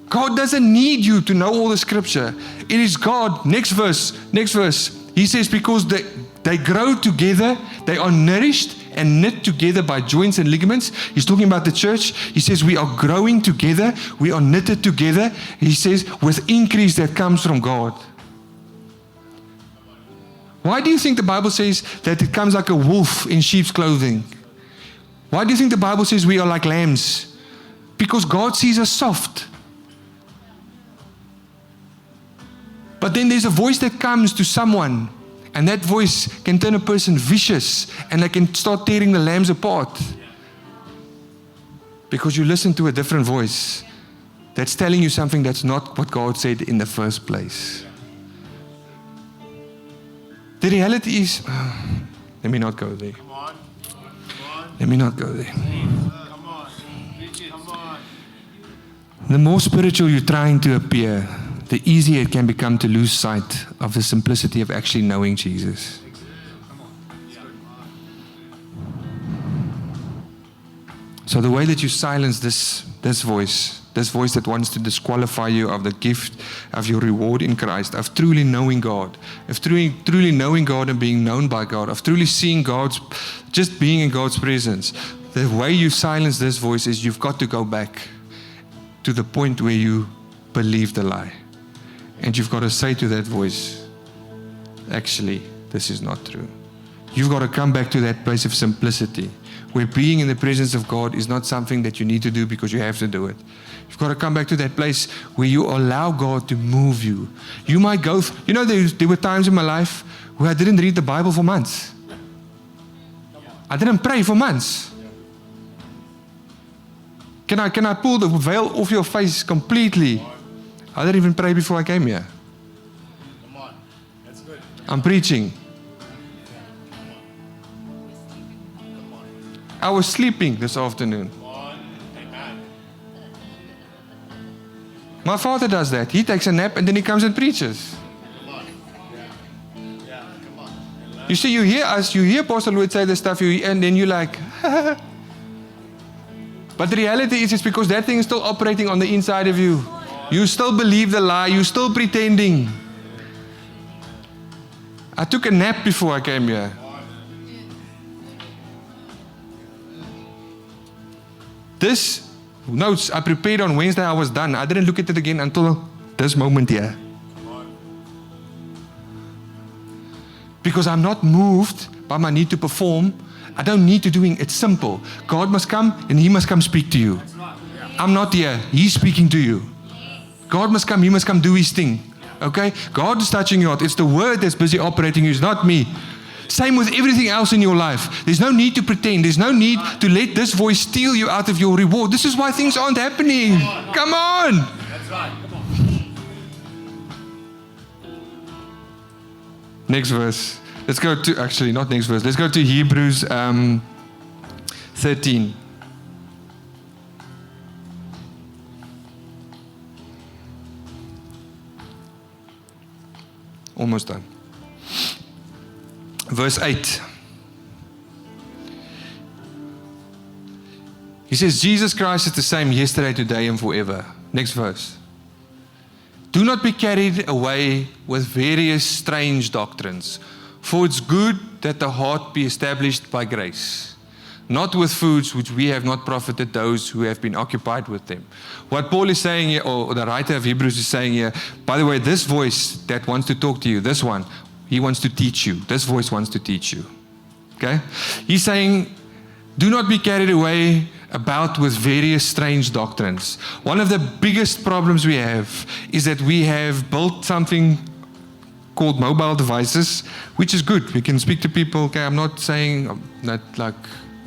Speaker 2: God doesn't need you to know all the scripture. It is God. Next verse. He says, because they grow together, they are nourished and knit together by joints and ligaments. He's talking about the church. He says we are growing together. We are knitted together. He says with increase that comes from God. Why do you think the Bible says that it comes like a wolf in sheep's clothing? Why do you think the Bible says we are like lambs? Because God sees us soft. But then there's a voice that comes to someone, and that voice can turn a person vicious, and they can start tearing the lambs apart. Because you listen to a different voice that's telling you something that's not what God said in the first place. The reality is, let me not go there. Let me not go there. The more spiritual you're trying to appear, the easier it can become to lose sight of the simplicity of actually knowing Jesus. So the way that you silence this voice this voice that wants to disqualify you of the gift of your reward in Christ, of truly knowing God, of truly knowing God and being known by God, of truly seeing just being in God's presence. The way you silence this voice is you've got to go back to the point where you believe the lie. And you've got to say to that voice, actually, this is not true. You've got to come back to that place of simplicity, where being in the presence of God is not something that you need to do because you have to do it. You've got to come back to that place where you allow God to move you. You might go, there were times in my life where I didn't read the Bible for months. I didn't pray for months. Can I pull the veil off your face completely? I didn't even pray before I came here.
Speaker 3: Come on. That's good.
Speaker 2: I'm preaching. I was sleeping this afternoon.
Speaker 3: Come on. Amen.
Speaker 2: My father does that. He takes a nap and then he comes and preaches.
Speaker 3: Come on. Yeah. Come on.
Speaker 2: You see, you hear Pastor Lloyd say this stuff, and then you're like, but the reality is it's because that thing is still operating on the inside of you. You still believe the lie. You're still pretending. I took a nap before I came here. This notes I prepared on Wednesday, I was done. I didn't look at it again until this moment here. Because I'm not moved by my need to perform. I don't need to doing it. It's simple. God must come and He must come speak to you. I'm not here. He's speaking to you. God must come. He must come do His thing. Okay? God is touching your heart. It's the word that's busy operating you. It's not me. Same with everything else in your life. There's no need to pretend. There's no need to let this voice steal you out of your reward. This is why things aren't happening. Come on.
Speaker 3: That's right. Come on.
Speaker 2: Next verse. Let's go to, actually, not next verse. Let's go to Hebrews 13. Almost done. Verse 8. He says, Jesus Christ is the same yesterday, today, and forever. Next verse. Do not be carried away with various strange doctrines, for it's good that the heart be established by grace, not with foods which we have not profited those who have been occupied with them. What Paul is saying here, or the writer of Hebrews is saying here, by the way, this voice that wants to talk to you, this one, he wants to teach you. This voice wants to teach you. Okay? He's saying, do not be carried away about with various strange doctrines. One of the biggest problems we have is that we have built something called mobile devices, which is good. We can speak to people. Okay, I'm not saying that like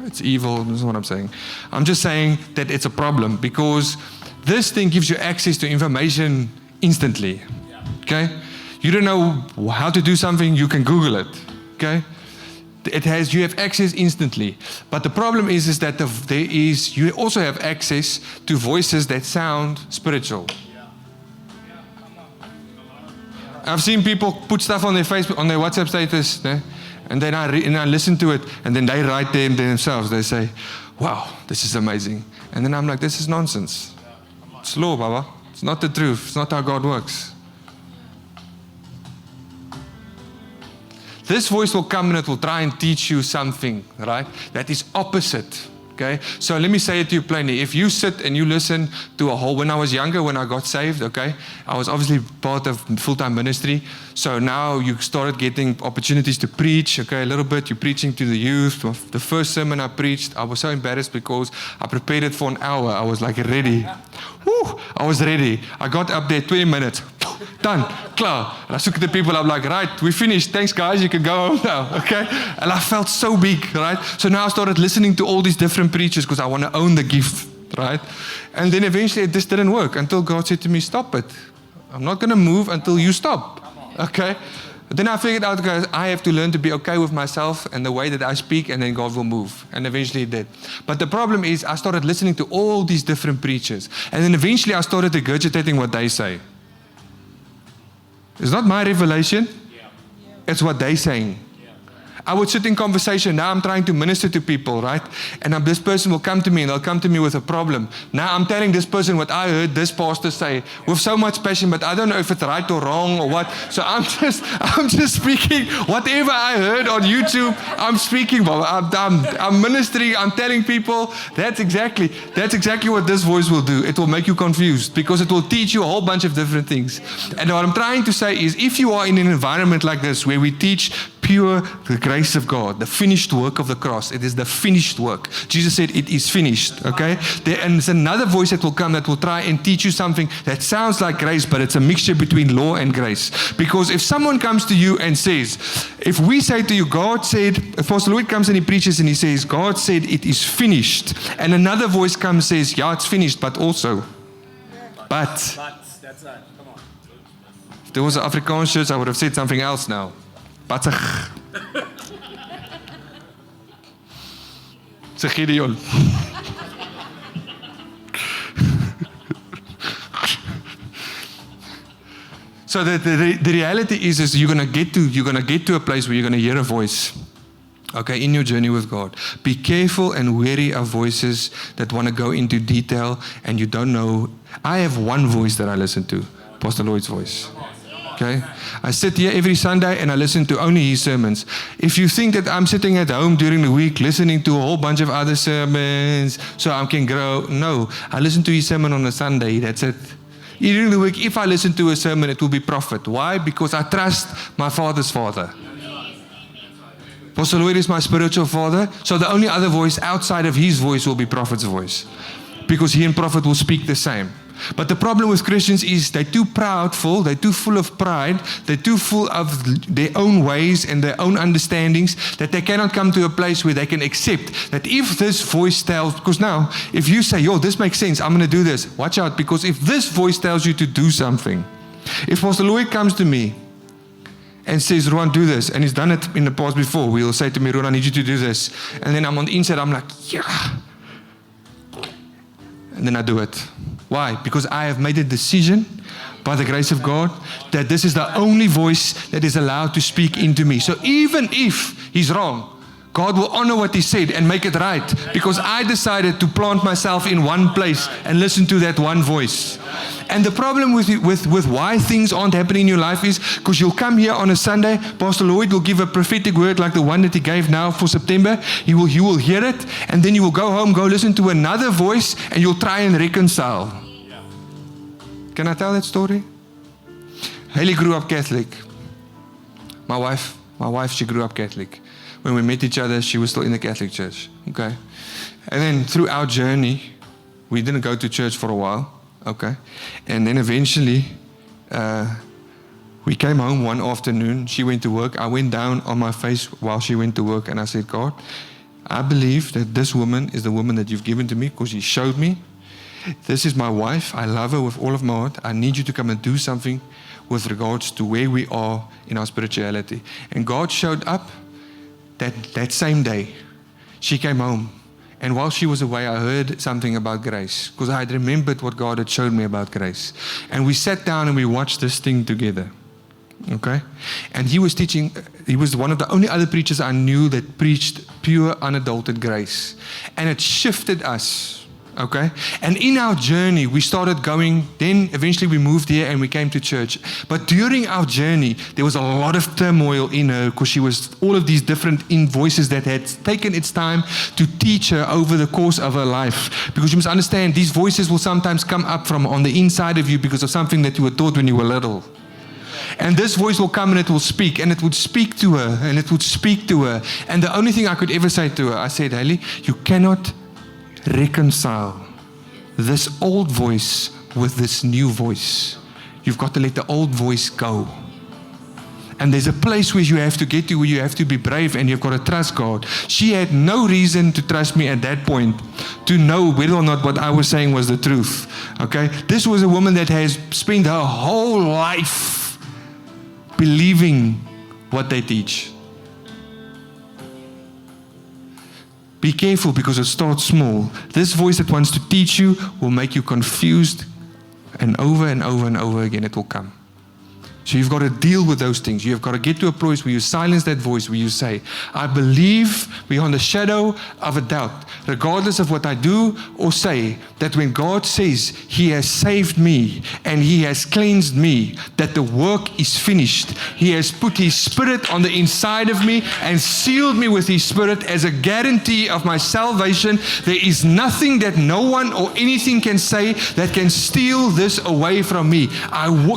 Speaker 2: it's evil. That's not what I'm saying. I'm just saying that it's a problem because this thing gives you access to information instantly. Okay? You don't know how to do something, you can Google it. Okay? You have access instantly. But the problem is that you also have access to voices that sound spiritual. I've seen people put stuff on their Facebook, on their WhatsApp status, and then I listen to it, and then they write them themselves. They say, wow, this is amazing. And then I'm like, this is nonsense. It's law, Baba. It's not the truth. It's not how God works. This voice will come and it will try and teach you something, right? That is opposite. Okay? So let me say it to you plainly. If you sit and you listen to when I was younger, when I got saved, okay, I was obviously part of full-time ministry. So now you started getting opportunities to preach, okay, a little bit. You're preaching to the youth. The first sermon I preached, I was so embarrassed because I prepared it for an hour. I was like ready. Woo, I was ready. I got up there 20 minutes. Done, klar. And I look at the people, I'm like, right, we finished. Thanks, guys. You can go home now, okay? And I felt so big, right? So now I started listening to all these different preachers because I want to own the gift, right? And then eventually it just didn't work until God said to me, stop it. I'm not going to move until you stop, okay? But then I figured out, guys, I have to learn to be okay with myself and the way that I speak, and then God will move. And eventually it did. But the problem is I started listening to all these different preachers. And then eventually I started regurgitating what they say. It's not my revelation. It's what they're saying. I would sit in conversation. Now I'm trying to minister to people, right? And this person will come to me and they'll come to me with a problem. Now I'm telling this person what I heard this pastor say with so much passion, but I don't know if it's right or wrong or what. So I'm just speaking whatever I heard on YouTube. I'm speaking. I'm ministering. I'm telling people. That's exactly what this voice will do. It will make you confused because it will teach you a whole bunch of different things. And what I'm trying to say is, if you are in an environment like this where we teach pure the grace of God, the finished work of the cross. It is the finished work. Jesus said it is finished, okay? And there's another voice that will come that will try and teach you something that sounds like grace, but it's a mixture between law and grace. Because if someone comes to you and says, if we say to you, God said, if Pastor Lloyd comes and he preaches and he says, God said it is finished, and another voice comes and says, yeah, it's finished, but also. But.
Speaker 3: That's right. Come on.
Speaker 2: If there was an Afrikaans church, I would have said something else now. Batzig. It's a Gideon. So the reality is you're gonna get to a place where you're gonna hear a voice. Okay, in your journey with God. Be careful and wary of voices that want to go into detail and you don't know. I have one voice that I listen to, Pastor Lloyd's voice. Okay, I sit here every Sunday and I listen to only his sermons. If you think that I'm sitting at home during the week listening to a whole bunch of other sermons so I can grow, no, I listen to his sermon on a Sunday, that's it. During the week, if I listen to a sermon, it will be profit. Why? Because I trust my Father's Father. Pastor Lloyd is my spiritual father, so the only other voice outside of his voice will be Prophet's voice. Because he and Prophet will speak the same. But the problem with Christians is they're too proudful, they're too full of pride, they're too full of their own ways and their own understandings that they cannot come to a place where they can accept that if this voice tells, because now, if you say, yo, this makes sense, I'm going to do this, watch out, because if this voice tells you to do something, if Pastor Lloyd comes to me and says, Rowan, do this, and he's done it in the past before, he'll say to me, Rowan, I need you to do this, and then I'm on the inside, I'm like, yeah, and then I do it. Why? Because I have made a decision by the grace of God that this is the only voice that is allowed to speak into me. So even if he's wrong, God will honor what he said and make it right because I decided to plant myself in one place and listen to that one voice. And the problem with why things aren't happening in your life is because you'll come here on a Sunday, Pastor Lloyd will give a prophetic word like the one that he gave now for September. You will hear it, and then you will go home, go listen to another voice, and you'll try and reconcile. Can I tell that story? Haley grew up Catholic. My wife, she grew up Catholic. When we met each other, she was still in the Catholic church. Okay. And then through our journey, we didn't go to church for a while. Okay. And then eventually, we came home one afternoon. She went to work. I went down on my face while she went to work. And I said, God, I believe that this woman is the woman that you've given to me because you showed me. This is my wife. I love her with all of my heart. I need you to come and do something with regards to where we are in our spirituality. And God showed up that same day. She came home. And while she was away, I heard something about grace because I had remembered what God had showed me about grace. And we sat down and we watched this thing together. Okay? And he was teaching, he was one of the only other preachers I knew that preached pure, unadulterated grace. And it shifted us. Okay? And in our journey, we started going, then eventually we moved here and we came to church. But during our journey, there was a lot of turmoil in her because she was all of these different voices that had taken its time to teach her over the course of her life. Because you must understand, these voices will sometimes come up from on the inside of you because of something that you were taught when you were little. And this voice will come and it will speak, and it would speak to her, and it would speak to her. And the only thing I could ever say to her, I said, Haley, you cannot reconcile this old voice with this new voice. You've got to let the old voice go. And there's a place where you have to get to where you have to be brave and you've got to trust God. She had no reason to trust me at that point to know whether or not what I was saying was the truth. Okay? This was a woman that has spent her whole life believing what they teach. Be careful because it starts small. This voice that wants to teach you will make you confused, and over and over and over again it will come. So you've got to deal with those things. You've got to get to a place where you silence that voice, where you say, I believe beyond the shadow of a doubt, regardless of what I do or say, that when God says He has saved me and He has cleansed me, that the work is finished. He has put His Spirit on the inside of me and sealed me with His Spirit as a guarantee of my salvation. There is nothing that no one or anything can say that can steal this away from me.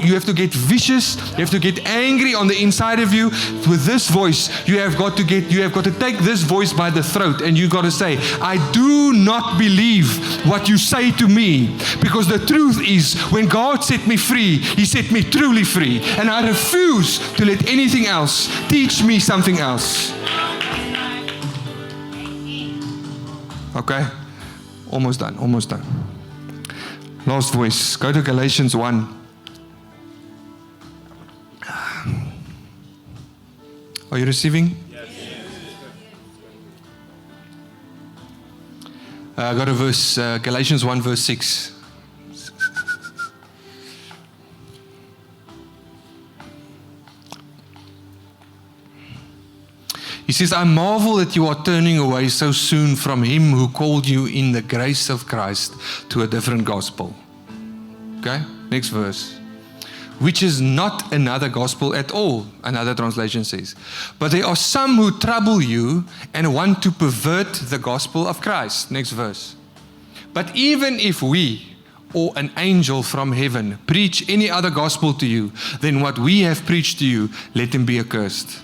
Speaker 2: You have to get vicious. You have to get angry on the inside of you with this voice. You have got to take this voice by the throat, and you've got to say, I do not believe what you say to me, because the truth is, when God set me free, He set me truly free, and I refuse to let anything else teach me something else. Okay, almost done. Last voice. Go to Galatians 1. Are you receiving? Yes. Go to verse Galatians 1 verse 6. He says, I marvel that you are turning away so soon from Him who called you in the grace of Christ to a different gospel. Okay, next verse. Which is not another gospel at all, another translation says. But there are some who trouble you and want to pervert the gospel of Christ. Next verse. But even if we or an angel from heaven preach any other gospel to you than what we have preached to you, let him be accursed.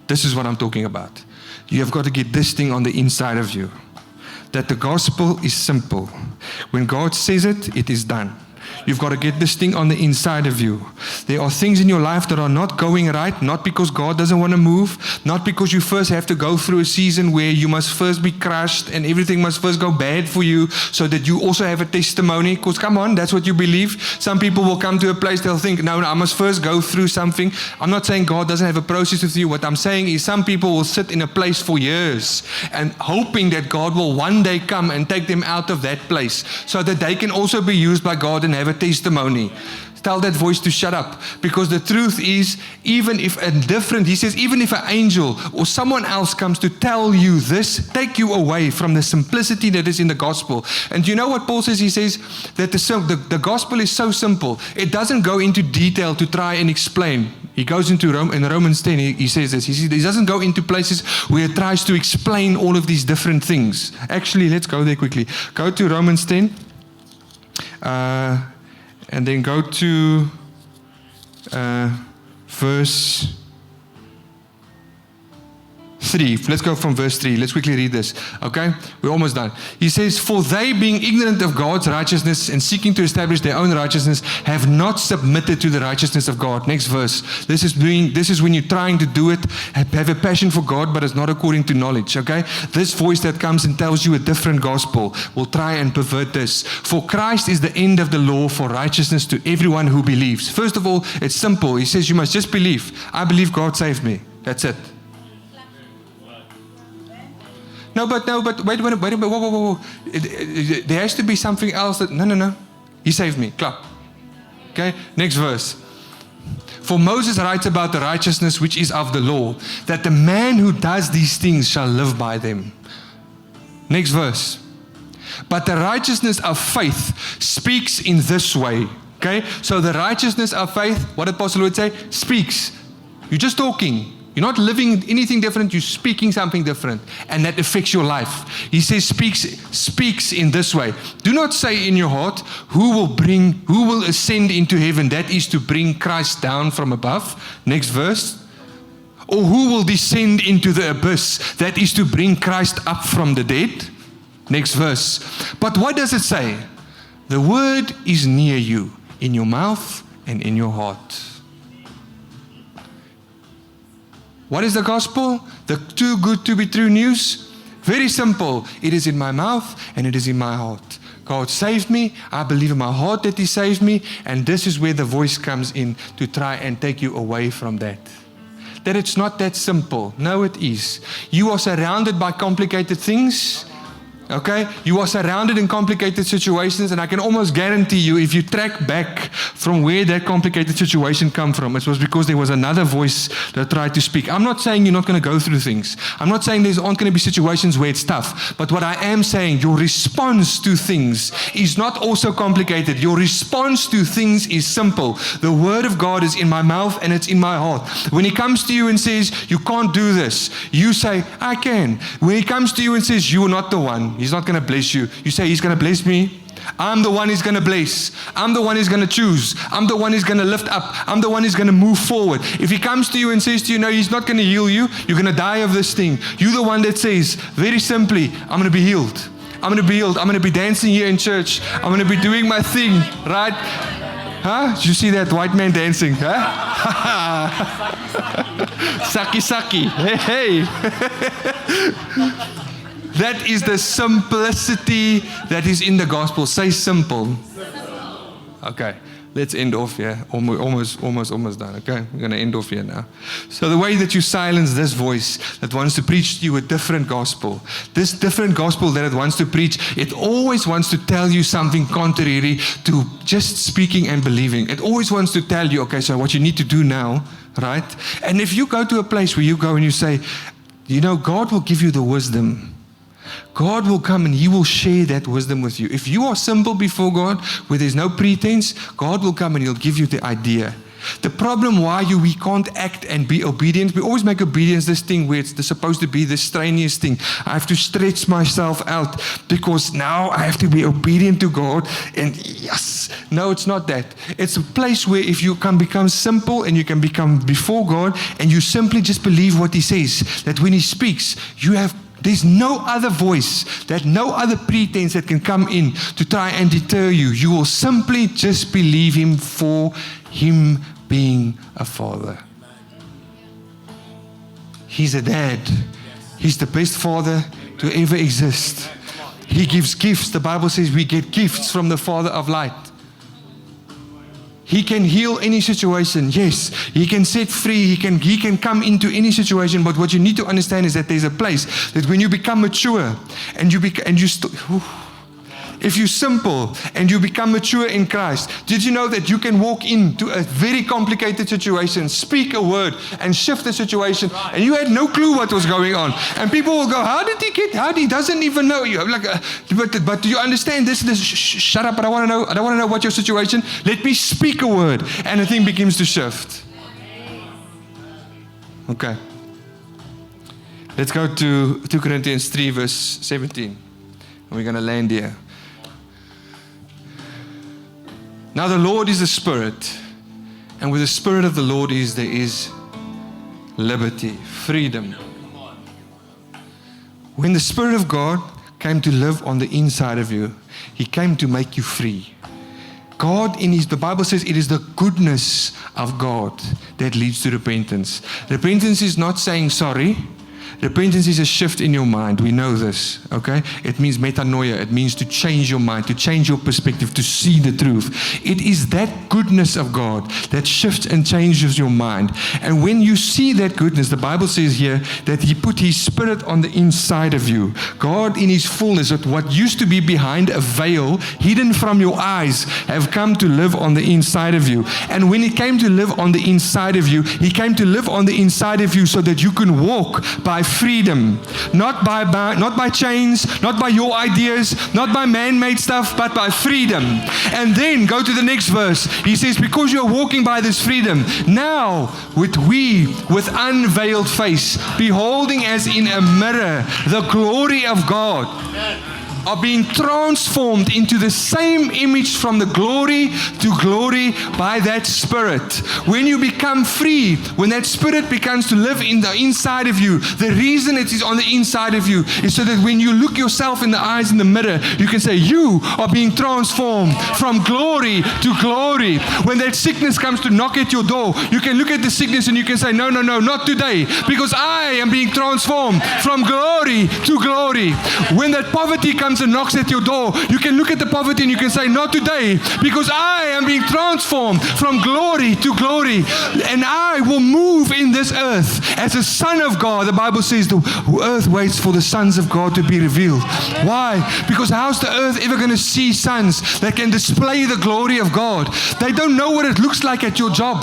Speaker 2: This is what I'm talking about. You have got to get this thing on the inside of you. That the gospel is simple. When God says it, it is done. You've got to get this thing on the inside of you. There are things in your life that are not going right, not because God doesn't want to move, not because you first have to go through a season where you must first be crushed and everything must first go bad for you so that you also have a testimony. Because come on, that's what you believe. Some people will come to a place, they'll think, no, I must first go through something. I'm not saying God doesn't have a process with you. What I'm saying is some people will sit in a place for years and hoping that God will one day come and take them out of that place so that they can also be used by God and have a testimony. Tell that voice to shut up, because the truth is, even if he says, even if an angel or someone else comes to tell you this, take you away from the simplicity that is in the gospel. And you know what Paul says? He says that the gospel is so simple. It doesn't go into detail to try and explain. He goes into in Romans 10, he says this. He doesn't go into places where he tries to explain all of these different things. Actually, let's go there quickly. Go to Romans 10. And then go to verse 3. Let's go from verse 3. Let's quickly read this. Okay? We're almost done. He says, for they, being ignorant of God's righteousness and seeking to establish their own righteousness, have not submitted to the righteousness of God. Next verse. This is when you're trying to do it, have a passion for God, but it's not according to knowledge. Okay? This voice that comes and tells you a different gospel will try and pervert this. For Christ is the end of the law for righteousness to everyone who believes. First of all, it's simple. He says you must just believe. I believe God saved me. That's it. No, but wait a minute, whoa. There has to be something else that, no. He saved me, clap. Okay, next verse. For Moses writes about the righteousness which is of the law, that the man who does these things shall live by them. Next verse. But the righteousness of faith speaks in this way. Okay, so the righteousness of faith, what did Apostle Lord say? Speaks. You're just talking. You're not living anything different, you're speaking something different, and that affects your life. He says speaks in this way. Do not say in your heart, who will ascend into heaven? That is to bring Christ down from above. Next verse. Or who will descend into the abyss? That is to bring Christ up from the dead. Next verse. But what does it say? The word is near you, in your mouth and in your heart. What is the gospel? The too good to be true news? Very simple. It is in my mouth and it is in my heart. God saved me. I believe in my heart that He saved me. And this is where the voice comes in to try and take you away from that. That it's not that simple. No, it is. You are surrounded by complicated things. Okay? You are surrounded in complicated situations, and I can almost guarantee you, if you track back from where that complicated situation come from, it was because there was another voice that tried to speak. I'm not saying you're not going to go through things. I'm not saying there aren't going to be situations where it's tough. But what I am saying, your response to things is not also complicated. Your response to things is simple. The word of God is in my mouth and it's in my heart. When He comes to you and says, you can't do this, you say, I can. When He comes to you and says, you are not the one, He's not going to bless you, you say, He's going to bless me. I'm the one He's going to bless. I'm the one He's going to choose. I'm the one He's going to lift up. I'm the one He's going to move forward. If He comes to you and says to you, no, He's not going to heal you, you're going to die of this thing. You're the one that says, very simply, I'm going to be healed. I'm going to be healed. I'm going to be dancing here in church. I'm going to be doing my thing, right? Huh? Did you see that white man dancing? Huh? Saki saki. Hey, hey. That is the simplicity that is in the gospel. Say simple. Okay, let's end off here. Almost done. Okay, we're going to end off here now. So the way that you silence this voice that wants to preach to you a different gospel, this different gospel that it wants to preach, it always wants to tell you something contrary to just speaking and believing. It always wants to tell you, okay, so what you need to do now, right? And if you go to a place where you go and you say, you know, God will give you the wisdom. God will come and He will share that wisdom with you. If you are simple before God, where there's no pretense, God will come and He'll give you the idea. The problem why we can't act and be obedient, we always make obedience this thing where it's supposed to be this strenuous thing. I have to stretch myself out because now I have to be obedient to God. And yes, no, it's not that. It's a place where if you can become simple and you can become before God and you simply just believe what He says, that when He speaks, there's no other voice, that no other pretense that can come in to try and deter you. You will simply just believe Him for Him being a father. He's a dad. He's the best father to ever exist. He gives gifts. The Bible says we get gifts from the Father of light. He can heal any situation. Yes, He can set free. He can come into any situation. But what you need to understand is that there's a place that when you become mature and if you're simple and you become mature in Christ, did you know that you can walk into a very complicated situation, speak a word and shift the situation, and you had no clue what was going on, and people will go, he doesn't even know you. I'm like, but do you understand this? Shut up! I don't want to know what your situation. Let me speak a word, and the thing begins to shift. Okay. Let's go to 2 Corinthians 3 verse 17, and we're going to land here. Now the Lord is the Spirit, and where the Spirit of the Lord is, there is liberty, freedom. When the Spirit of God came to live on the inside of you, He came to make you free. The Bible says it is the goodness of God that leads to repentance. Repentance is not saying sorry. Repentance is a shift in your mind. We know this, okay? It means metanoia. It means to change your mind, to change your perspective, to see the truth. It is that goodness of God that shifts and changes your mind. And when you see that goodness, the Bible says here that He put His Spirit on the inside of you. God in His fullness, what used to be behind a veil, hidden from your eyes, have come to live on the inside of you. And when He came to live on the inside of you, He came to live on the inside of you so that you can walk by freedom, not by chains, not by your ideas, not by man-made stuff, but by freedom. And then go to the next verse. He says, because you're walking by this freedom, now with unveiled face, beholding as in a mirror the glory of God, are being transformed into the same image from the glory to glory by that Spirit. When you become free, when that Spirit begins to live in the inside of you, the reason it is on the inside of you is so that when you look yourself in the eyes in the mirror, you can say, you are being transformed from glory to glory. When that sickness comes to knock at your door, you can look at the sickness and you can say, no, not today, because I am being transformed from glory to glory. When that poverty comes comes and knocks at your door, you can look at the poverty and you can say, not today, because I am being transformed from glory to glory, and I will move in this earth as a son of God. The Bible says the earth waits for the sons of God to be revealed. Why? Because how's the earth ever going to see sons that can display the glory of God? They don't know what it looks like at your job.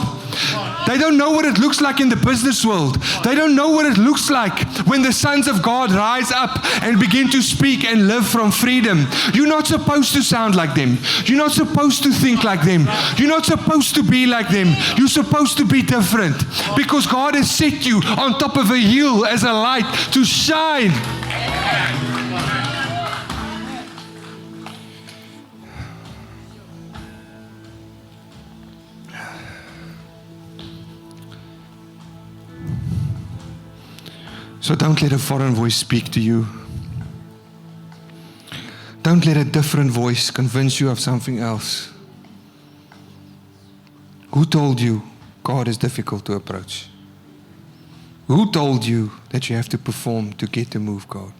Speaker 2: They don't know what it looks like in the business world. They don't know what it looks like when the sons of God rise up and begin to speak and live from freedom. You're not supposed to sound like them. You're not supposed to think like them. You're not supposed to be like them. You're supposed to be different, because God has set you on top of a hill as a light to shine. So don't let a foreign voice speak to you. Don't let a different voice convince you of something else. Who told you God is difficult to approach? Who told you that you have to perform to get to move God,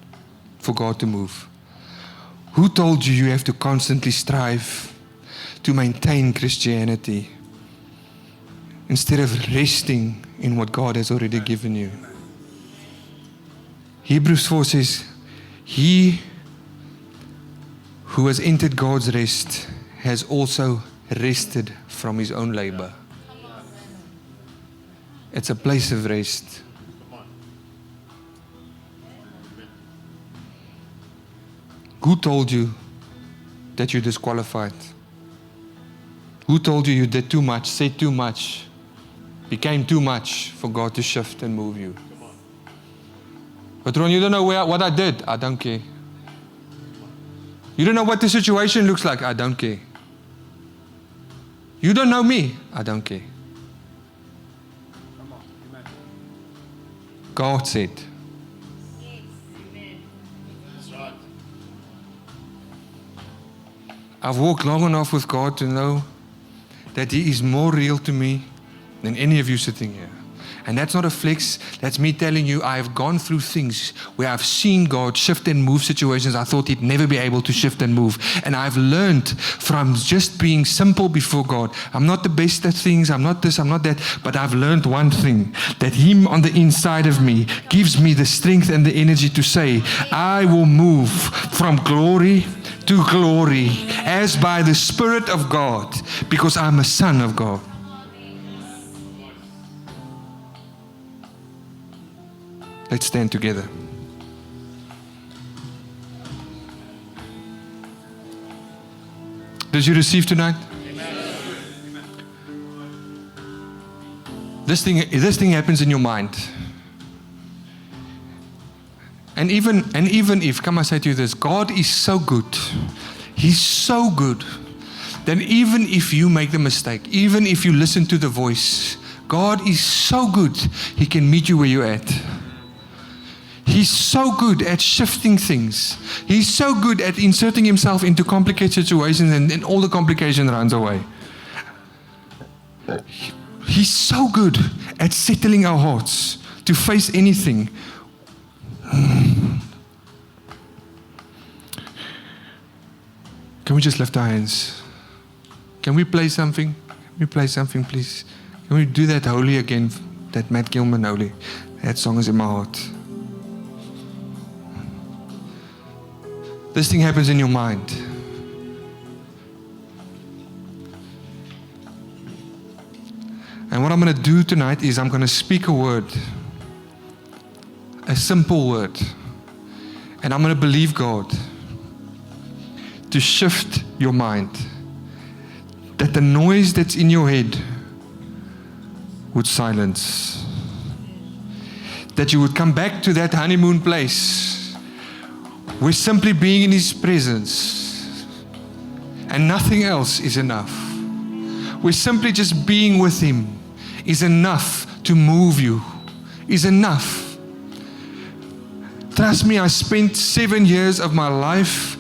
Speaker 2: for God to move? Who told you you have to constantly strive to maintain Christianity instead of resting in what God has already given you? Hebrews 4 says, he who has entered God's rest has also rested from his own labor. It's a place of rest. Who told you that you're disqualified? Who told you you did too much, said too much, became too much for God to shift and move you? But Ron, you don't know what I did. I don't care. You don't know what the situation looks like. I don't care. You don't know me. I don't care. God said. I've walked long enough with God to know that He is more real to me than any of you sitting here. And that's not a flex. That's me telling you, I've gone through things where I've seen God shift and move situations I thought He'd never be able to shift and move. And I've learned from just being simple before God. I'm not the best at things. I'm not this, I'm not that. But I've learned one thing, that Him on the inside of me gives me the strength and the energy to say, I will move from glory to glory as by the Spirit of God, because I'm a son of God. Let's stand together. Did you receive tonight? Amen. This thing happens in your mind. And even if, come I say to you this, God is so good. He's so good. Then even if you make the mistake, even if you listen to the voice, God is so good. He can meet you where you're at. He's so good at shifting things. He's so good at inserting Himself into complicated situations, and all the complication runs away. He's so good at settling our hearts to face anything. Can we just lift our hands? Can we play something? Can we play something, please? Can we do that holy again? That Matt Gilman holy. That song is in my heart. This thing happens in your mind. And what I'm going to do tonight is I'm going to speak a word. A simple word. And I'm going to believe God to shift your mind. That the noise that's in your head would silence. That you would come back to that honeymoon place where simply being in His presence and nothing else is enough. Where simply just being with Him is enough to move you, is enough. Trust me, I spent 7 years of my life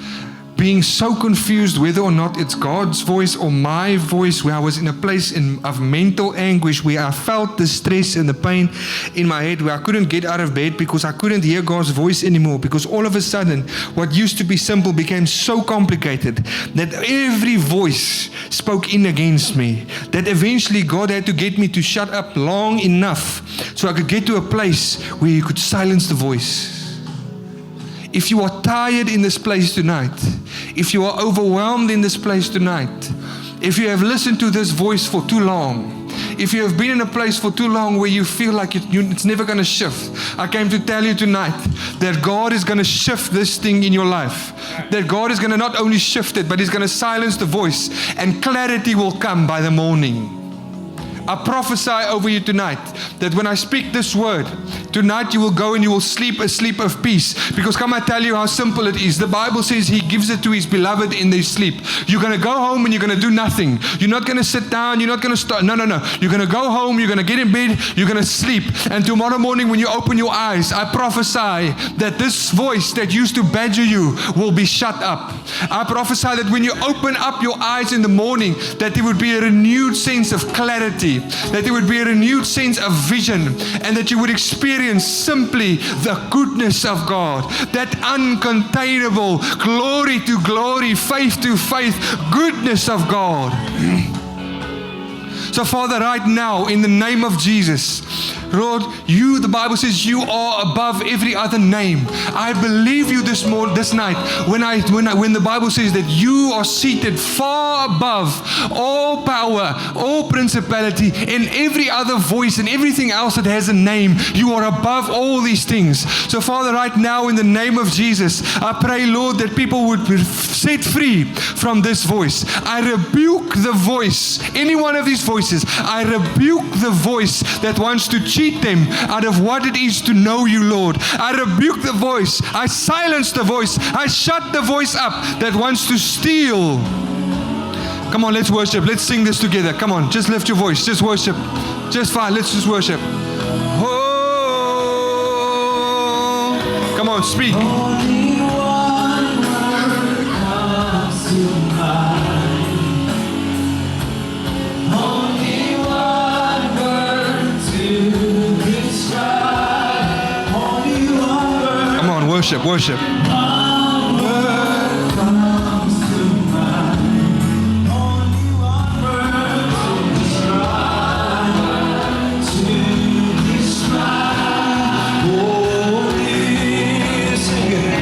Speaker 2: being so confused whether or not it's God's voice or my voice, where I was in a place of mental anguish, where I felt the stress and the pain in my head, where I couldn't get out of bed because I couldn't hear God's voice anymore, because all of a sudden what used to be simple became so complicated that every voice spoke in against me, that eventually God had to get me to shut up long enough so I could get to a place where you could silence the voice. If you are tired in this place tonight, if you are overwhelmed in this place tonight, if you have listened to this voice for too long, if you have been in a place for too long where you feel like it's never going to shift, I came to tell you tonight that God is going to shift this thing in your life. That God is going to not only shift it, but He's going to silence the voice, and clarity will come by the morning. I prophesy over you tonight that when I speak this word, tonight you will go and you will sleep a sleep of peace. Because come I tell you how simple it is. The Bible says He gives it to His beloved in their sleep. You're going to go home and you're going to do nothing. You're not going to sit down. You're not going to start. No. You're going to go home. You're going to get in bed. You're going to sleep. And tomorrow morning when you open your eyes, I prophesy that this voice that used to badger you will be shut up. I prophesy that when you open up your eyes in the morning, that there would be a renewed sense of clarity, that there would be a renewed sense of vision, and that you would experience simply the goodness of God, that uncontainable glory to glory, faith to faith, goodness of God. So Father, right now, in the name of Jesus, Lord, you, the Bible says, you are above every other name. I believe you this night when the Bible says that you are seated far above all power, all principality, and every other voice and everything else that has a name. You are above all these things. So Father, right now in the name of Jesus, I pray, Lord, that people would be set free from this voice. I rebuke the voice, any one of these voices. I rebuke the voice that wants to cheat them out of what it is to know you, Lord. I rebuke the voice. I silence the voice. I shut the voice up that wants to steal. Come on, let's worship. Let's sing this together. Come on, just lift your voice. Just worship. Just fine. Let's just worship. Oh, come on, speak.
Speaker 4: Only one word comes to mind. Only one word to describe. Only one word.
Speaker 2: Come on, worship, worship.
Speaker 4: One word comes to mind. Only one word to describe. Holy, sing it.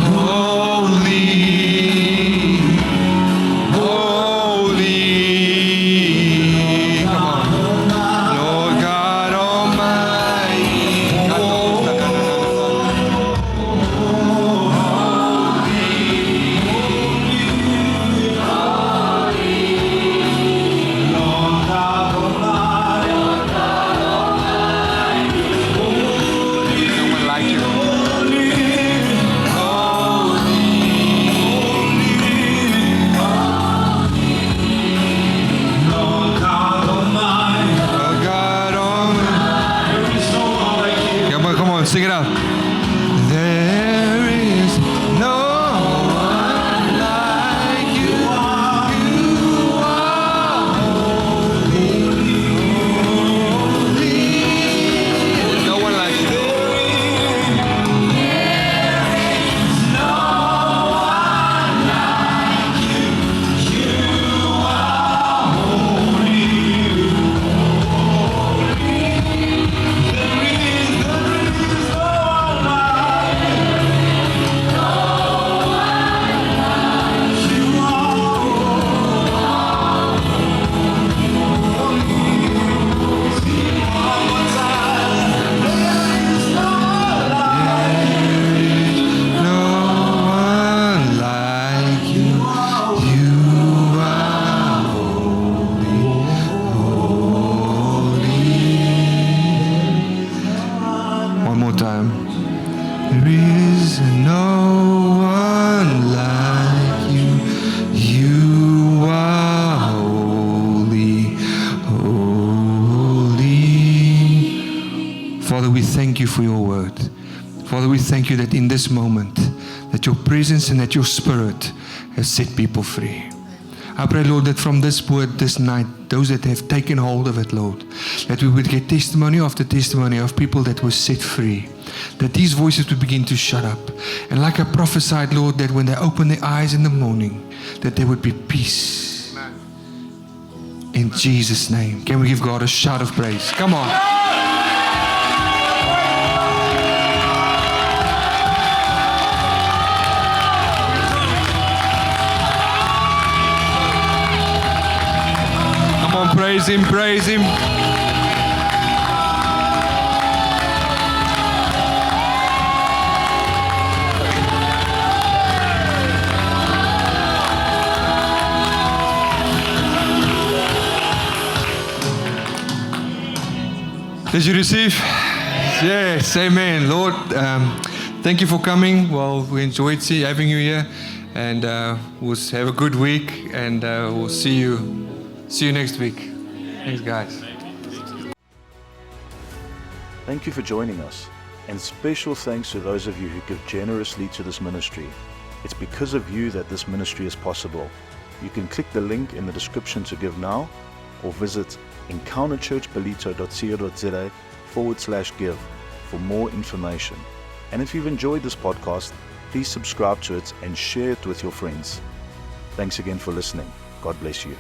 Speaker 4: Holy,
Speaker 2: Holy. Come on. Lord God Almighty. No one like you. Lord God Almighty. Come on, sing it out. There is no one like you. You are holy. No one like you. No one like you. You are holy, holy. One more time. There is no one like you. You are holy, holy. Father, we thank you for your word. Father, we thank you that in this moment, that that your presence and that your spirit has set people free. I pray, Lord, that from this word this night, those that have taken hold of it, Lord, that we would get testimony after testimony of people that were set free, that these voices would begin to shut up. And like I prophesied, Lord, that when they open their eyes in the morning, that there would be peace. In Jesus' name. Can we give God a shout of praise? Come on. Come on, praise Him, praise Him. Did you receive? Yes, amen. Lord, thank you for coming. Well, we enjoyed having you here, and we'll have a good week, and we'll see you next week. Thanks, guys.
Speaker 1: Thank you for joining us, and special thanks to those of you who give generously to this ministry. It's because of you that this ministry is possible. You can click the link in the description to give now, or visit encounterchurchbelito.co.za/give for more information. And if you've enjoyed this podcast, please subscribe to it and share it with your friends. Thanks again for listening. God bless you.